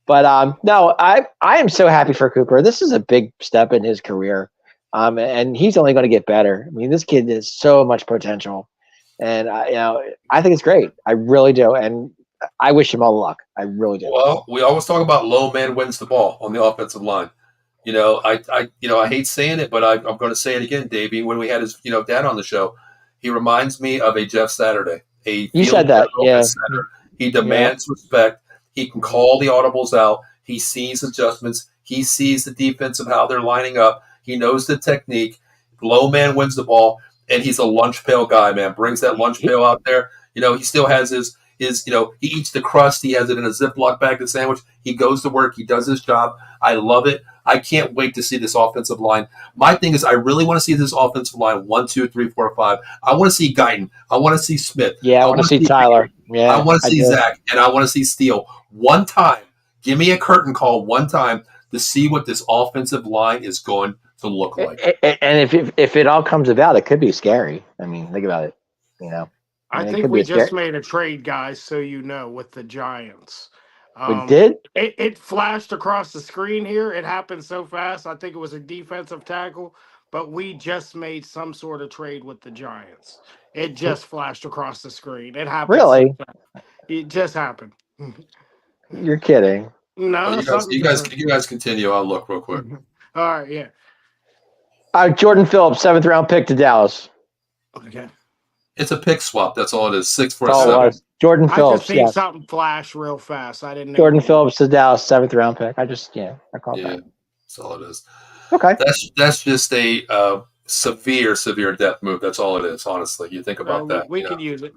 But no, I am so happy for Cooper. This is a big step in his career. And he's only going to get better. I mean, this kid has so much potential, and I think it's great. I really do, and I wish him all the luck. I really do. Well, we always talk about low man wins the ball on the offensive line. I hate saying it, but I'm going to say it again, Davey. When we had his dad on the show, he reminds me of a Jeff Saturday. You said that, yeah. Center. He demands respect. He can call the audibles out. He sees adjustments. He sees the defense of how they're lining up. He knows the technique. Low man wins the ball, and he's a lunch pail guy, man. Brings that lunch pail out there. He still has his he eats the crust. He has it in a Ziploc bag to sandwich. He goes to work. He does his job. I love it. I can't wait to see this offensive line. My thing is I really want to see this offensive line 1, 2, 3, 4, 5. I want to see Guyton. I want to see Smith. Yeah, I want to see Tyler. Yeah, I want to see Zach, and I want to see Steele. One time, give me a curtain call one time to see what this offensive line is going to look like. And if it all comes about, it could be scary. I mean, think about it. I think we just made a trade, guys, so you know, with the Giants. We did? It flashed across the screen here. It happened so fast. I think it was a defensive tackle, but we just made some sort of trade with the Giants. It just flashed across the screen. It happened. Really? So it just happened. You're kidding. No, you guys continue. I'll look real quick. All right, yeah. Jordan Phillips, 7th round pick to Dallas. Okay. It's a pick swap. That's all it is. 6 for 7. Jordan Phillips. I just seen something flash real fast. I didn't know. Jordan Phillips to Dallas, 7th round pick. I called that. That's all it is. Okay. That's just a severe depth move. That's all it is. Honestly, you think about that. We could use it.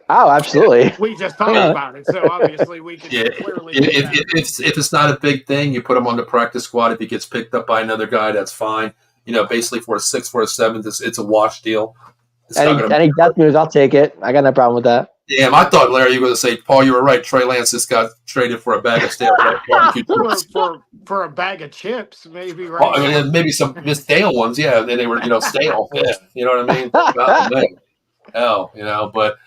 Oh, absolutely. We just talked about it, so obviously we can clearly. If it's not a big thing, you put him on the practice squad. If he gets picked up by another guy, that's fine. Basically for a 6, for a 7, it's a wash deal. Any death moves, I'll take it. I got no problem with that. Damn, I thought, Larry, you were going to say, Paul, you were right. Trey Lance just got traded for a bag of stale barbecue chips. For a bag of chips, maybe, right? I mean, maybe some stale ones, yeah. And they were, stale. Yeah, you know what I mean? Hell, but,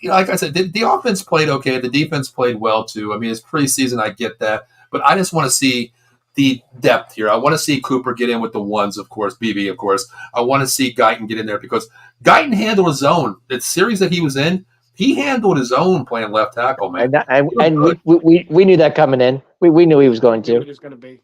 like I said, the offense played okay. The defense played well, too. I mean, it's preseason. I get that. But I just want to see the depth here. I want to see Cooper get in with the ones, of course, BB, of course. I want to see Guyton get in there because Guyton handled his own. The series that he was in, he handled his own playing left tackle, man. And we knew that coming in. We knew he was going to. He was going to be.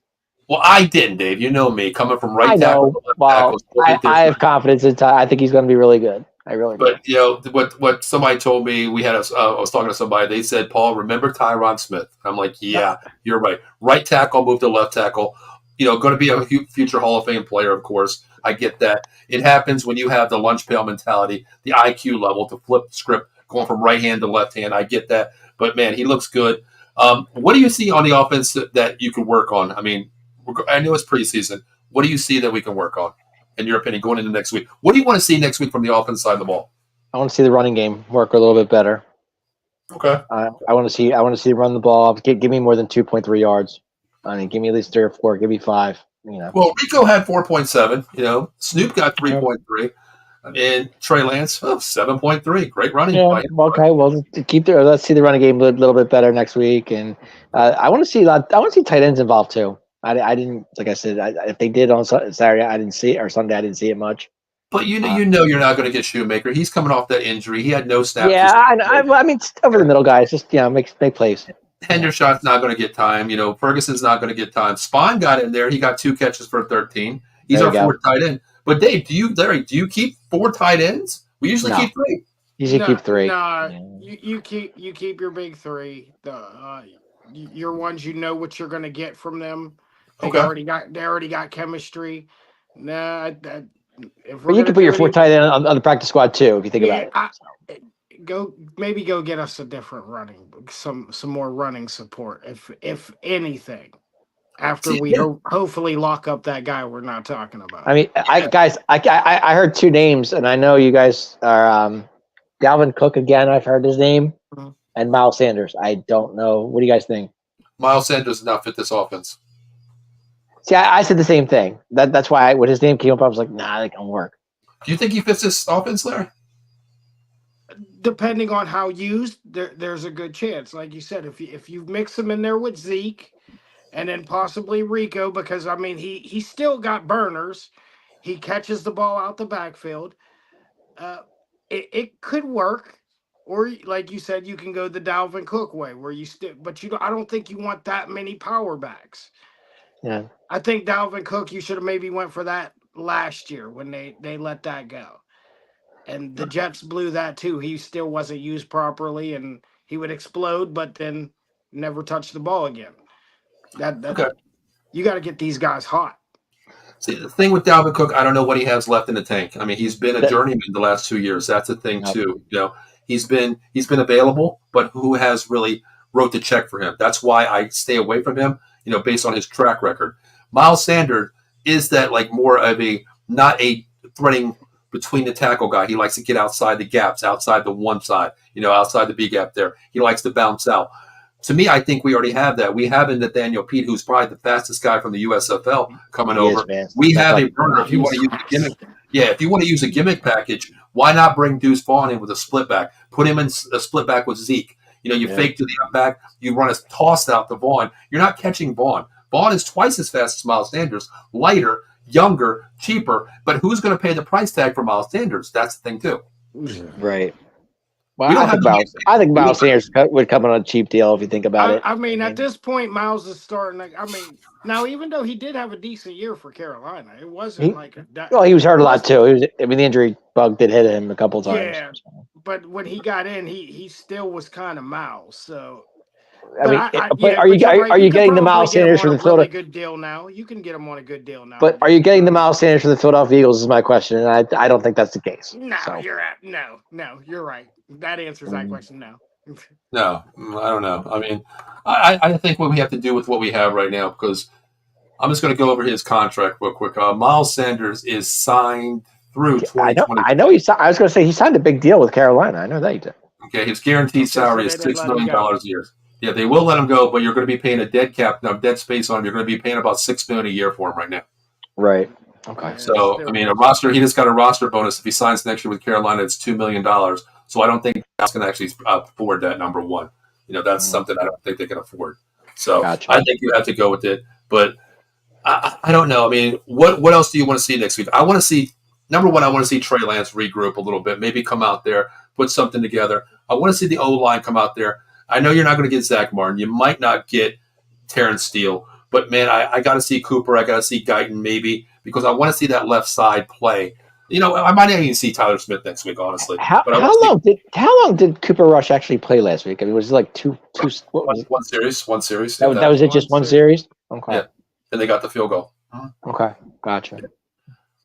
Well, I didn't, Dave. You know me, coming from right tackle to left tackle. I have confidence in Ty. I think he's going to be really good. I really do. But what somebody told me, I was talking to somebody, they said, Paul, remember Tyron Smith? I'm like, yeah, you're right. Right tackle, move to left tackle. Going to be a future Hall of Fame player, of course. I get that. It happens when you have the lunch pail mentality, the IQ level to flip the script going from right hand to left hand. I get that, but man, he looks good. What do you see on the offense that you can work on? I mean, I know it's preseason. What do you see that we can work on, in your opinion, going into next week? What do you want to see next week from the offense side of the ball? I want to see the running game work a little bit better. Okay. I want to see run the ball. Give me more than 2.3 yards. I mean, give me at least 3 or 4. Give me 5. Well, Rico had 4.7. Snoop got 3.3. And Trey Lance, 7.3. Great running. Yeah. Okay. Well, let's see the running game a little bit better next week, and I want to see tight ends involved too. I didn't, like I said, if they did on Saturday, I didn't see it, or Sunday, I didn't see it much. But you know you're not going to get Shoemaker. He's coming off that injury. He had no snaps. Yeah, I mean, over the middle guys, just make plays. Hendershot's not going to get time. Ferguson's not going to get time. Spahn got in there. He got 2 catches for 13. He's our 4th tight end. But Dave, do you keep 4 tight ends? We usually keep 3. Usually keep 3. You keep your big 3. Your ones, what you're going to get from them. They already got chemistry. But you can put your 4th tight end on the practice squad too, if you think about it. Go get us a different running, some more running support, if anything. After we hopefully lock up that guy we're not talking about. I mean, I heard 2 names, and I know you guys are Dalvin Cook again. I've heard his name, and Miles Sanders. I don't know. What do you guys think? Miles Sanders does not fit this offense. See, I said the same thing. That's why when his name came up, I was like, nah, that can work. Do you think he fits this offense, Larry? Depending on how used, there's a good chance. Like you said, if you mix him in there with Zeke, and then possibly Rico, because I mean he still got burners. He catches the ball out the backfield. It could work, or like you said, you can go the Dalvin Cook way, where I don't think you want that many power backs. Yeah, I think Dalvin Cook, you should have maybe went for that last year when they let that go, and the Jets blew that too. He still wasn't used properly, and he would explode, but then never touch the ball again. You got to get these guys hot. See, the thing with Dalvin Cook, I don't know what he has left in the tank. I mean, he's been a journeyman the last 2 years. That's the thing too. He's been available, but who has really wrote the check for him? That's why I stay away from him. Based on his track record. Miles Sanders is that more of not a threading between the tackle guy. He likes to get outside the gaps, outside the one side, outside the B gap there. He likes to bounce out. To me, I think we already have that. We have in Nathaniel Pete, who's probably the fastest guy from the USFL coming over. We have a burner if you want to use a gimmick. Yeah, if you want to use a gimmick package, why not bring Deuce Vaughn in with a split back? Put him in a split back with Zeke. You fake to the up back, you run a toss out to Vaughn. You're not catching Vaughn. Vaughn is twice as fast as Miles Sanders, lighter, younger, cheaper. But who's going to pay the price tag for Miles Sanders? That's the thing, too. Right. Well, I think Miles Sanders would come on a cheap deal if you think about it. I mean, at this point, Miles is starting. Now, even though he did have a decent year for Carolina, it wasn't he was hurt a lot, too. The injury bug did hit him a couple of times. Yeah. But when he got in, he still was kind of Miles. So, are you getting the Miles Sanders for the Philadelphia? Good deal now. You can get him on a good deal now. But are you getting the Miles Sanders for the Philadelphia Eagles? Is my question, and I don't think that's the case. No, you're right. That answers that question. No, I don't know. I mean, I think what we have to do with what we have right now, because I'm just going to go over his contract real quick. Miles Sanders is signed through 2020. I know he signed. I was going to say he signed a big deal with Carolina. I know that he did. Okay, his guaranteed salary is $6 million a year. Yeah, they will let him go, but you're going to be paying a dead space on him. You're going to be paying about $6 million a year for him right now. Right. Okay. So I mean, he just got a roster bonus. If he signs next year with Carolina, it's $2 million. So I don't think that's going to actually afford that. Number one, that's something I don't think they can afford. So gotcha. I think you have to go with it, but I don't know. I mean, what else do you want to see next week? I want to see. Number one, I want to see Trey Lance regroup a little bit, maybe come out there, put something together. I want to see the O-line come out there. I know you're not going to get Zach Martin. You might not get Terrence Steele. But, man, I got to see Cooper. I got to see Guyton maybe because I want to see that left side play. I might not even see Tyler Smith next week, honestly. How long did Cooper Rush actually play last week? I mean, was it like one series? One series. That was it, just one series? Okay. Yeah. And they got the field goal. Okay, gotcha.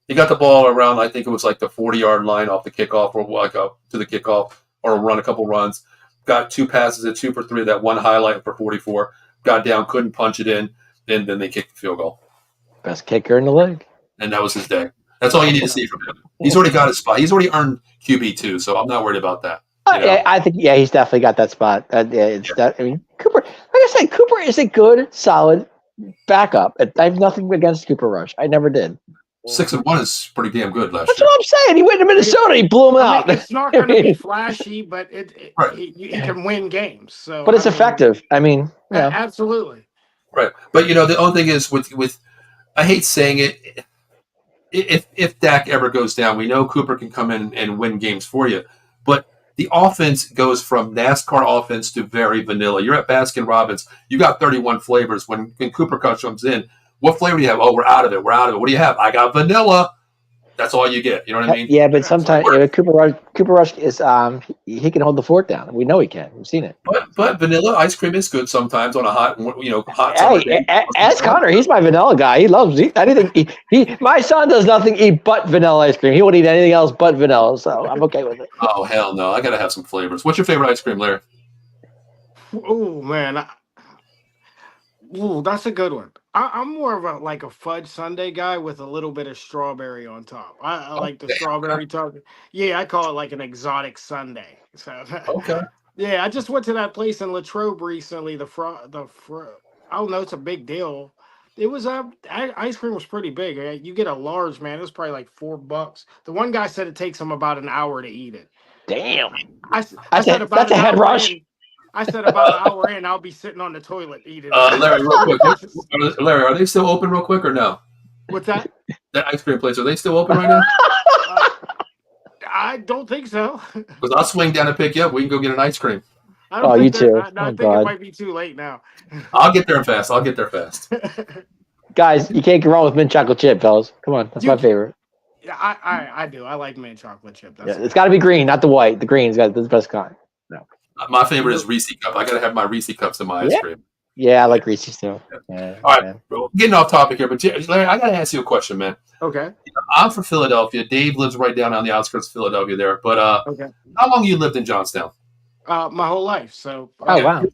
He got the ball around, I think it was like the 40-yard line off the kickoff or up to the kickoff or run a couple runs. Got 2 passes at 2 for 3, that one highlight for 44. Got down, couldn't punch it in, and then they kicked the field goal. Best kicker in the league. And that was his day. That's all you need to see from him. He's already got his spot. He's already earned QB2, so I'm not worried about that. Yeah, I think he's definitely got that spot. That. I mean, Cooper. Like I said, Cooper is a good, solid backup. I have nothing against Cooper Rush. I never did. 6-1 is pretty damn good last That's year. what I'm saying. He went to Minnesota. He blew him out. It's not going to be flashy, but he can win games. So, but it's effective. I mean, yeah, absolutely. Right, but the only thing is with I hate saying it. If Dak ever goes down, we know Cooper can come in and win games for you, but the offense goes from NASCAR offense to very vanilla. You're at Baskin Robbins. You got 31 flavors. When Cooper comes in, what flavor do you have? Oh, we're out of it. What do you have? I got vanilla. That's all you get. You know what I mean? Yeah, but sometimes Cooper Rush is he can hold the fort down. We know he can. We've seen it. But vanilla ice cream is good sometimes on a hot summer day. Ask Connor. He's my vanilla guy. He loves anything. My son does nothing eat but vanilla ice cream. He won't eat anything else but vanilla. So I'm okay with it. Oh hell no! I gotta have some flavors. What's your favorite ice cream, Larry? Oh man, that's a good one. I'm more of a fudge sundae guy with a little bit of strawberry on top. I like the strawberry top. Yeah, I call it like an exotic sundae. So Okay. Yeah, I just went to that place in Latrobe recently. I don't know, it's a big deal. It was ice cream was pretty big. You get a large, man. It was probably like $4. The one guy said it takes him about an hour to eat it. Damn. I said about that's a head rush. I said about an hour in, I'll be sitting on the toilet eating. Larry, real quick. Larry, are they still open real quick or no? What's that? That ice cream place, are they still open right now? I don't think so. Because I'll swing down and pick you up. We can go get an ice cream. You too. I think it might be too late now. I'll get there fast. Guys, you can't go wrong with mint chocolate chip, fellas. Come on, that's my favorite. Yeah, I do. I like mint chocolate chip. It's got to be green, not the white. The green's got the best kind. No. My favorite is Reese cup. I gotta have my Reese cups in my ice cream. Yeah, I like Reese's too. Yeah, all right, getting off topic here, but Larry, I gotta ask you a question, man. Okay. I'm from Philadelphia. Dave lives right down on the outskirts of Philadelphia there. But how long you lived in Johnstown? My whole life. So. Oh wow.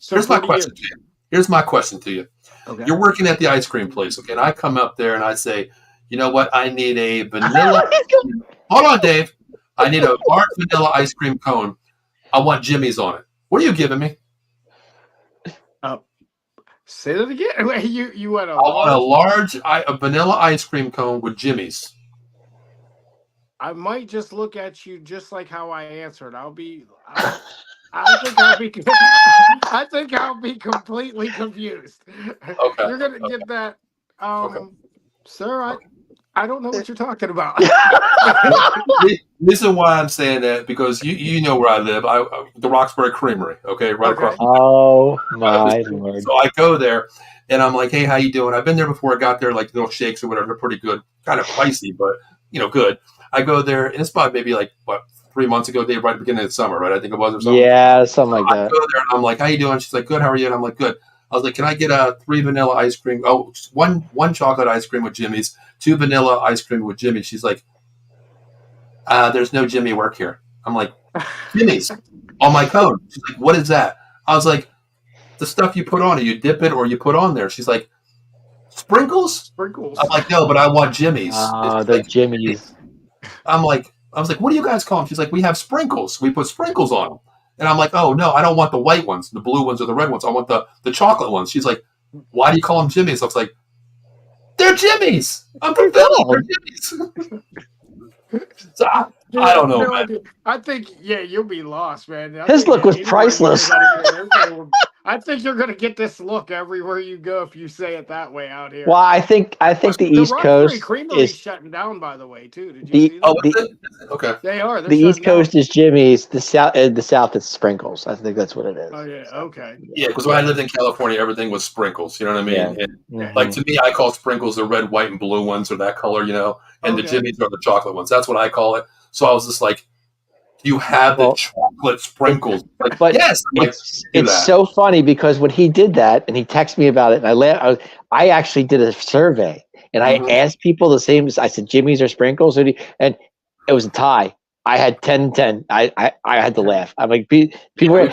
Here's my question to you. Here's my question to you. Okay. You're working at the ice cream place, okay? And I come up there and I say, you know what? I need a vanilla. Hold on, Dave. I need a large vanilla ice cream cone. I want Jimmy's on it. What are you giving me? Say that again. Wait, you want I want a large vanilla ice cream cone with Jimmy's. I might just look at you just like how I answered. I think I'll be completely confused. Okay. You're gonna get that, sir. I don't know what you're talking about. Reason why I'm saying that because you know where I live. The Roxbury Creamery, okay, right across. Oh my Lord! So I go there, and I'm like, "Hey, how you doing?" I've been there before. I got there, like little shakes or whatever. They're pretty good, kind of pricey, but good. I go there, and it's about maybe 3 months ago, Dave, right at the beginning of the summer, right? I think it was or something. Yeah, something like that. I go there, and I'm like, "How you doing?" She's like, "Good. How are you?" And I'm like, "Good." I was like, "Can I get 3 vanilla ice cream? Oh, one chocolate ice cream with Jimmy's, 2 vanilla ice cream with Jimmy." She's like, "There's no Jimmy work here." I'm like, "Jimmy's on my cone." She's like, "What is that?" I was like, "The stuff you put on it. You dip it or you put on there." She's like, "Sprinkles?" Sprinkles. I'm like, "No, but I want Jimmy's." The Jimmy's. I was like, "What do you guys call them?" She's like, "We have sprinkles. We put sprinkles on them." And I'm like, "Oh, no, I don't want the white ones, the blue ones or the red ones. I want the chocolate ones." She's like, "Why do you call them Jimmy's?" I was like, "They're Jimmy's. I'm from Philly. They're Jimmy's." So I don't know, man. I think, you'll be lost, man. His look was priceless. I think you're going to get this look everywhere you go if you say it that way out here. Well, I think the East Coast is shutting down, by the way, too. Did you see that? Okay. They are. The East Coast is Jimmy's. The South is Sprinkles. I think that's what it is. Oh yeah. Okay. Yeah, because when I lived in California, everything was sprinkles. You know what I mean? Yeah. And, to me, I call sprinkles the red, white, and blue ones, or that color. And the Jimmy's are the chocolate ones. That's what I call it. So I was just like, "You have the chocolate sprinkles." Like, but yes, it's so funny because when he did that and he texted me about it, and I actually did a survey and I asked people the same. I said, "Jimmy's or sprinkles?" And it was a tie. I had 10-10. I had to laugh. I'm like, people were,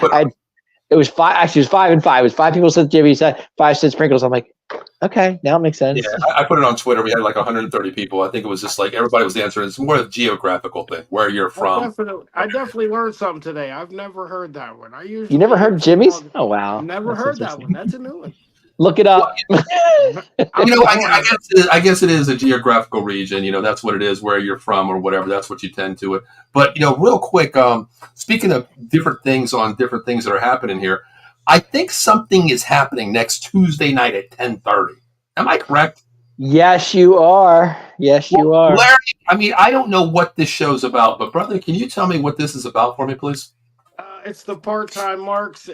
it was 5. Actually, it was 5 and 5. It was 5 people said Jimmy, 5 said Sprinkles. I'm like, okay, now it makes sense. Yeah, I put it on Twitter. We had like 130 people. I think it was just like everybody was answering. It's more a geographical thing, where you're from. I definitely learned something today. I've never heard that one. You never heard Jimmy's? Oh wow, never heard that one. That's a new one. Look it up. I guess it is a geographical region. That's what it is, where you're from or whatever. That's what you tend to it. But real quick, speaking of different things that are happening here, I think something is happening next Tuesday night at 10:30. Am I correct? Yes, you are. Yes, you are. Larry, I don't know what this show's about, but brother, can you tell me what this is about for me, please? It's the part-time marks.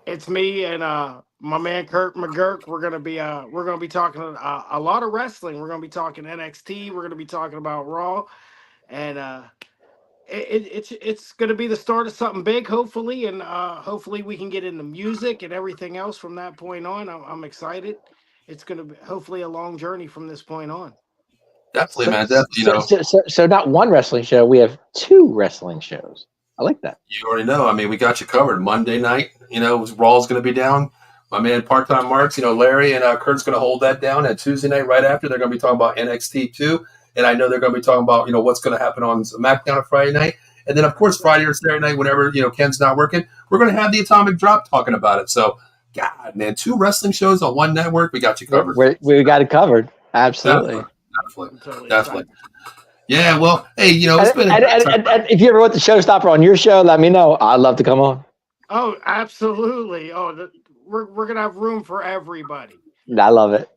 It's me and my man Kurt McGurk. We're gonna be talking a lot of wrestling. We're gonna be talking NXT. We're gonna be talking about Raw, and it's gonna be the start of something big, hopefully, and hopefully we can get into music and everything else from that point on. I'm excited. It's gonna be hopefully a long journey from this point on. Definitely, man. Definitely, So not one wrestling show. We have 2 wrestling shows. I like that. You already know. We got you covered. Monday night, Raw's going to be down. My man, part-time Marks, Larry and Kurt's going to hold that down. And Tuesday night, right after, they're going to be talking about NXT too. And I know they're going to be talking about, what's going to happen on SmackDown on Friday night. And then, of course, Friday or Saturday night, whenever, Ken's not working, we're going to have the Atomic Drop talking about it. So, God, man, 2 wrestling shows on one network. We got you covered. We got it covered. Absolutely. Definitely. Yeah, well, hey, it's been. And if you ever want the showstopper on your show, let me know. I'd love to come on. Oh, absolutely. Oh, we're gonna have room for everybody. I love it.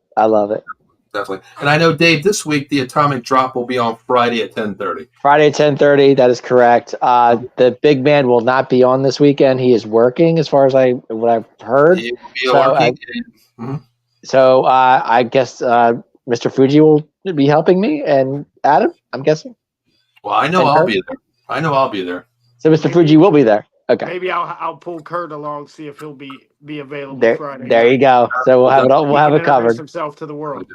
Definitely. And I know, Dave, this week the Atomic Drop will be on Friday at 10:30. Friday at 10:30. That is correct. The big man will not be on this weekend. He is working, as far as what I've heard. So I guess Mr. Fuji will be helping me, and Adam, I'm guessing. Well, I know I'll be there. So Mr. Fuji will be there. Okay. Maybe I'll pull Kurt along, see if he'll be available Friday. There you go. So we'll have it covered. Himself to the world.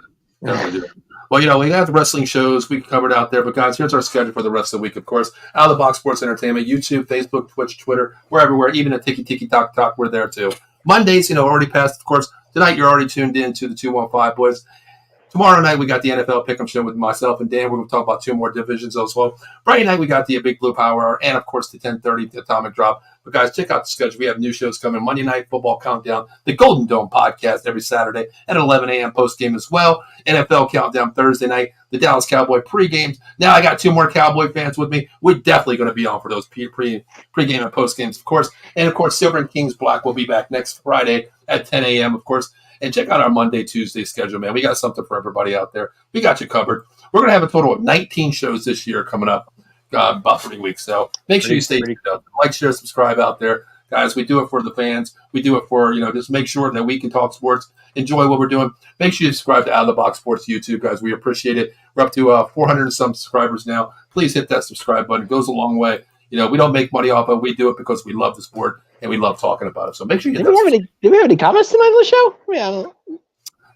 Well, we got the wrestling shows we covered out there, but guys, here's our schedule for the rest of the week. Of course, Out of the Box Sports Entertainment, YouTube, Facebook, Twitch, Twitter, we're everywhere. Even at Tiki Talk, we're there too. Mondays, already passed. Of course, tonight you're already tuned in to the 215 boys. Tomorrow night, we got the NFL Pick'em Show with myself and Dan. We're going to talk about 2 more divisions as well. Friday night, we got the Big Blue Power Hour and, of course, the 10:30 Atomic Drop. But, guys, check out the schedule. We have new shows coming. Monday Night Football Countdown, the Golden Dome podcast every Saturday at 11 a.m. post-game as well. NFL Countdown Thursday night, the Dallas Cowboy pre-games. Now I got 2 more Cowboy fans with me. We're definitely going to be on for those pre-game and post-games, of course. And, of course, Silver and Kings Black will be back next Friday at 10 a.m., of course. And check out our Monday, Tuesday schedule, man. We got something for everybody out there. We got you covered. We're going to have a total of 19 shows this year coming up about 3 weeks. So make sure you stay tuned. Like, share, subscribe out there. Guys, we do it for the fans. We do it for, just make sure that we can talk sports, enjoy what we're doing. Make sure you subscribe to Out of the Box Sports YouTube, guys. We appreciate it. We're up to 400 and some subscribers now. Please hit that subscribe button. It goes a long way. We don't make money off of it. We do it because we love the sport and we love talking about it. So make sure you hit that. Did we have any comments tonight on the show? Yeah.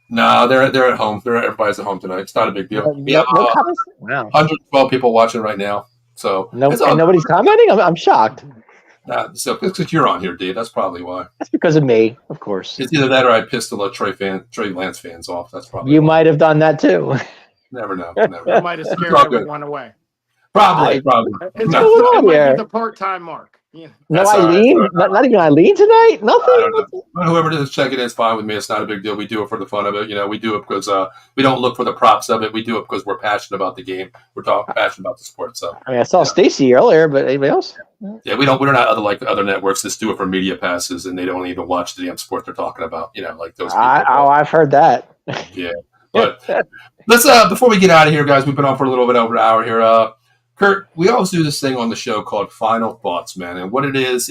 No, they're at home. Everybody's at home tonight. It's not a big deal. We have comments? Wow. 112 people watching right now. So nobody's commenting? I'm shocked. So it's because you're on here, Dave. That's probably why. That's because of me, of course. It's either that or I pissed a lot Trey Lance fans off. That's probably you might have done that too. Never know. That might have scared everyone away. Probably. It might be the part-time Mark. Yeah. No Eileen? Not even Eileen tonight? Nothing? Whoever does check it in is fine with me. It's not a big deal. We do it for the fun of it. We do it because we don't look for the props of it. We do it because we're passionate about the game. We're passionate about the sport. So I saw Stacy earlier, but anybody else? Yeah, we're not other networks that do it for media passes and they don't even watch the damn sport they're talking about. Like those people. I've heard that. Yeah. But let's before we get out of here, guys, we've been on for a little bit over an hour here. Kurt, we always do this thing on the show called Final Thoughts, man. And what it is,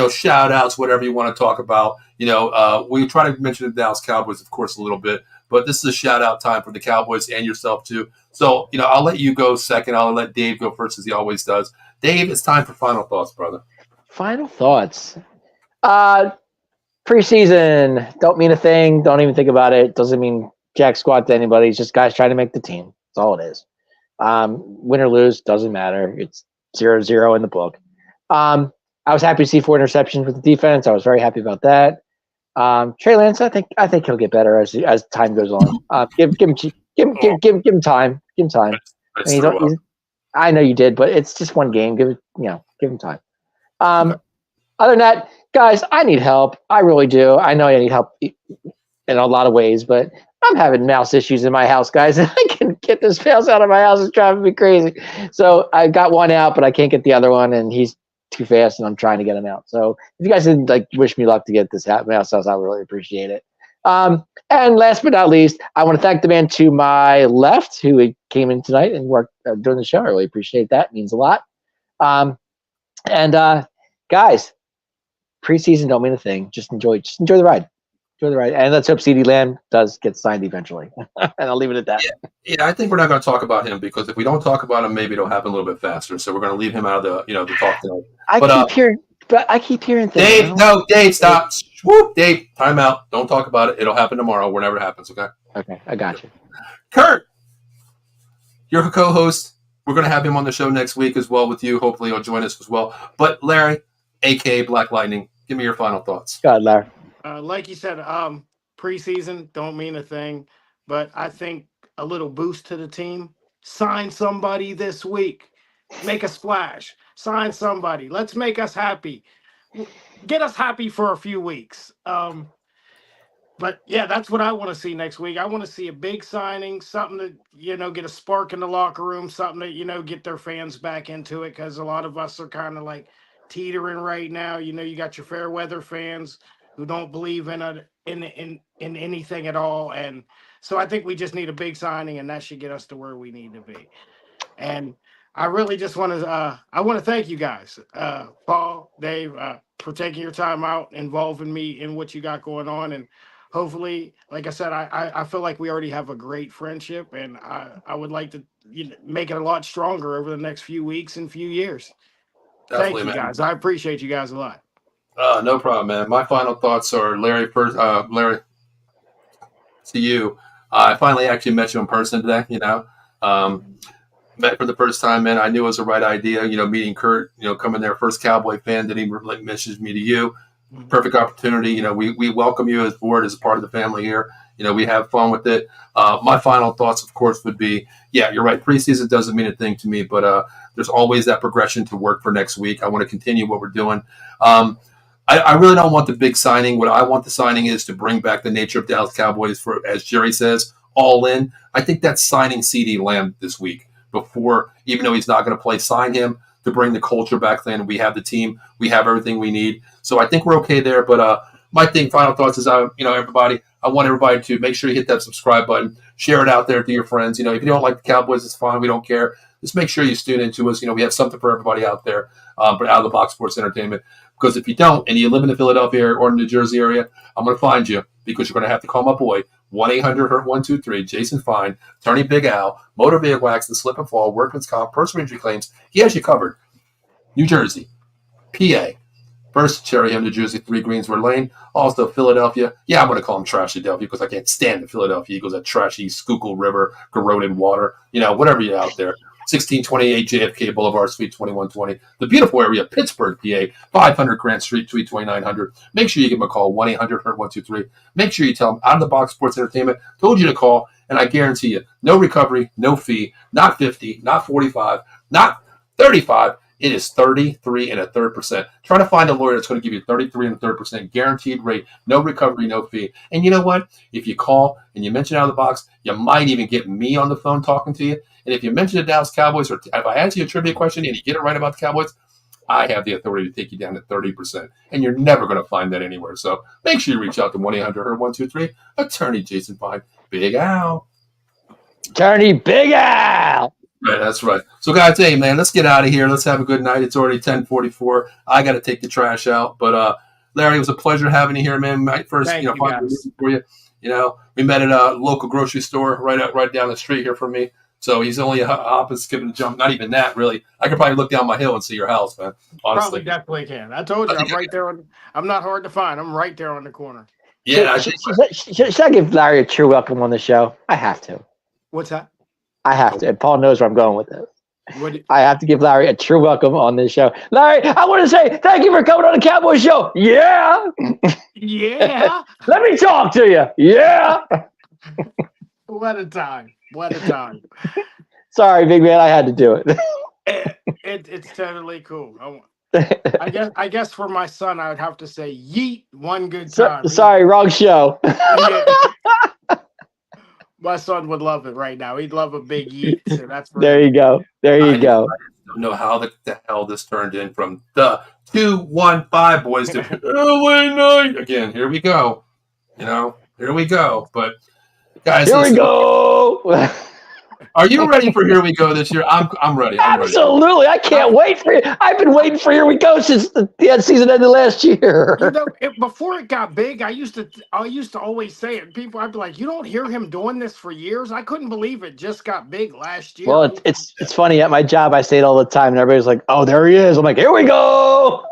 shout outs, whatever you want to talk about. We try to mention the Dallas Cowboys, of course, a little bit, but this is a shout out time for the Cowboys and yourself too. So, I'll let you go second. I'll let Dave go first as he always does. Dave, it's time for Final Thoughts, brother. Final Thoughts. Preseason, don't mean a thing. Don't even think about it. Doesn't mean jack squat to anybody. It's just guys trying to make the team. That's all it is. Win or lose, doesn't matter. It's 0-0 in the book. I was happy to see 4 interceptions with the defense. I was very happy about that. Trey Lance, I think he'll get better as time goes on. Give him time. Give him time. I threw up. I know you did, but it's just one game. Give him time. Other than that, guys, I need help. I really do. I know I need help in a lot of ways, but I'm having mouse issues in my house, guys. And I can get this mouse out of my house. It's driving me crazy. So I got one out, but I can't get the other one, and he's too fast, and I'm trying to get him out. So if you guys didn't wish me luck to get this mouse out, I would really appreciate it. And last but not least, I want to thank the man to my left who came in tonight and worked during the show. I really appreciate that. It means a lot. Guys, preseason don't mean a thing. Just enjoy the ride. Enjoy the ride. And let's hope CeeDee Lamb does get signed eventually. And I'll leave it at that. Yeah, I think we're not going to talk about him because if we don't talk about him, maybe it'll happen a little bit faster. So we're going to leave him out of the talk tonight. I keep hearing Dave, things. Dave, stop. Whoop, Dave, time out. Don't talk about it. It'll happen tomorrow, whenever it happens, okay? Okay, I got you. Kurt, you're a co-host. We're going to have him on the show next week as well with you. Hopefully he'll join us as well. But Larry, a.k.a. Black Lightning, give me your final thoughts. Go ahead, Larry. Like you said, preseason don't mean a thing, but I think a little boost to the team. Sign somebody this week. Make a splash. Sign somebody. Let's make us happy. Get us happy for a few weeks. But yeah, that's what I want to see next week. I want to see a big signing, something to, get a spark in the locker room, something to, get their fans back into it. Cause a lot of us are kind of like teetering right now. You got your fair weather fans who don't believe in anything at all. And so I think we just need a big signing, and that should get us to where we need to be. And I really just want to thank you guys, Paul, Dave, for taking your time out, involving me in what you got going on. And hopefully, like I said, I feel like we already have a great friendship, and I would like to make it a lot stronger over the next few weeks and few years. Definitely, thank you, guys. I appreciate you guys a lot. No problem, man. My final thoughts are, Larry, first, Larry, to you. I finally actually met you in person today, met for the first time, man. I knew it was the right idea, meeting Kurt, coming there, first Cowboy fan, didn't even message me to you. Perfect opportunity. We welcome you as board, as a part of the family here. We have fun with it. My final thoughts, of course, would be, yeah, you're right. Preseason doesn't mean a thing to me, but there's always that progression to work for next week. I want to continue what we're doing. I really don't want the big signing. What I want the signing is to bring back the nature of Dallas Cowboys for, as Jerry says, all in. I think that's signing CeeDee Lamb this week before, even though he's not going to play, sign him to bring the culture back then. We have the team. We have everything we need. So I think we're okay there. But my final thoughts is, everybody, I want everybody to make sure you hit that subscribe button, share it out there to your friends. If you don't like the Cowboys, it's fine. We don't care. Just make sure you tune into us. We have something for everybody out there, but out of the box sports entertainment. Because if you don't, and you live in the Philadelphia or New Jersey area, I'm going to find you, because you're going to have to call my boy, 1-800-HURT-123, Jason Fine, Attorney Big Al, motor vehicle accident, slip and fall, workman's comp, personal injury claims. He has you covered. New Jersey, PA, First Cherry Hill, New Jersey, 3 Greensboro Lane. Also Philadelphia. Yeah, I'm going to call him Trashy Philadelphia because I can't stand the Philadelphia Eagles, that trashy Schuylkill River, corroded water, whatever you're out there. 1628 JFK Boulevard, Suite 2120. The beautiful area, Pittsburgh, PA, 500 Grant Street, Suite 2900. Make sure you give them a call, 1-800-HURT-123. Make sure you tell them Out of the Box Sports Entertainment told you to call, and I guarantee you, no recovery, no fee, not 50, not 45, not 35. It is 33 1/3%. Try to find a lawyer that's going to give you 33 1/3% guaranteed rate, no recovery, no fee. And you know what? If you call and you mention Out of the Box, you might even get me on the phone talking to you. And if you mention the Dallas Cowboys, or if I answer your trivia question and you get it right about the Cowboys, I have the authority to take you down to 30%. And you're never going to find that anywhere. So make sure you reach out to 1-800-HURT-123, Attorney Jason Fine, Big Al. Attorney Big Al. Right, that's right. So, guys, hey, man, let's get out of here. Let's have a good night. It's already 10:44. I got to take the trash out. But, Larry, it was a pleasure having you here, man. My first, Thank you, guys. For you. We met at a local grocery store right down the street here from me. So he's only a hop and skip and jump. Not even that, really. I could probably look down my hill and see your house, man. Honestly, probably definitely can. I told you, I'm right there. I'm not hard to find. I'm right there on the corner. Yeah. Should I give Larry a true welcome on the show? I have to. What's that? I have to. And Paul knows where I'm going with this. What? I have to give Larry a true welcome on this show. Larry, I want to say thank you for coming on the Cowboys show. Yeah. Yeah. Let me talk to you. Yeah. What a time. What a time. Sorry, big man. I had to do it. It's totally cool. I guess for my son, I would have to say yeet one good time. Sorry, wrong show. Yeah. My son would love it right now. He'd love a big yeet. So that's There you go. There you go. I don't know how the hell this turned in from the 215 boys to LA Night again. Here we go. Here we go. But guys, here we go. Are you ready for Here We Go this year? I'm ready. Absolutely. I can't wait for it. I've been waiting for Here We Go since the season ended last year. Before it got big, I used to always say it. People, I'd be like, you don't hear him doing this for years. I couldn't believe it just got big last year. Well, it's funny. At my job, I say it all the time, and everybody's like, oh, there he is. I'm like, here we go.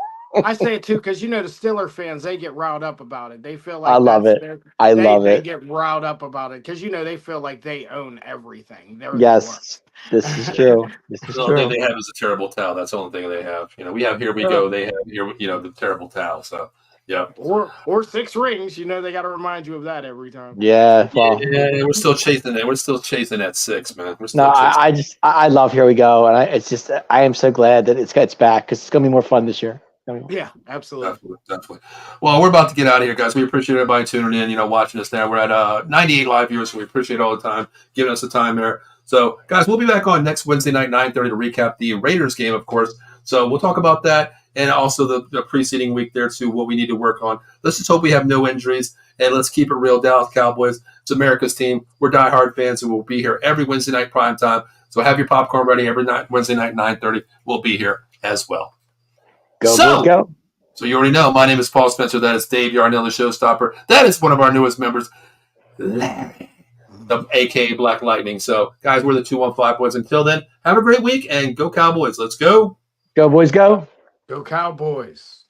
I say it too because the Steeler fans, they get riled up about it. They feel like I love it. They get riled up about it because they feel like they own everything. Yes, this is true. This is the only thing they have is a terrible towel. That's the only thing they have. We have Here We Go. They have here, the terrible towel. So yeah. Or 6 rings. They got to remind you of that every time. Yeah. Well, yeah, we're still chasing it. We're still chasing that 6, man. I love Here We Go, and I am so glad that it's back because it's gonna be more fun this year. Yeah, absolutely. Definitely. Well, we're about to get out of here, guys. We appreciate everybody tuning in, watching us now. We're at 98 live viewers, so we appreciate all the time, giving us the time there. So, guys, we'll be back on next Wednesday night, 9:30, to recap the Raiders game, of course. So we'll talk about that and also the preceding week there, too, what we need to work on. Let's just hope we have no injuries, and let's keep it real. Dallas Cowboys, it's America's team. We're diehard fans, and we'll be here every Wednesday night prime time. So have your popcorn ready every night, Wednesday night, 9:30. We'll be here as well. Go. So you already know, my name is Paul Spencer. That is Dave Yarnell, the showstopper. That is one of our newest members, Larry, the a.k.a. Black Lightning. So, guys, we're the 215 boys. Until then, have a great week, and go Cowboys. Let's go. Go, boys, go. Go Cowboys.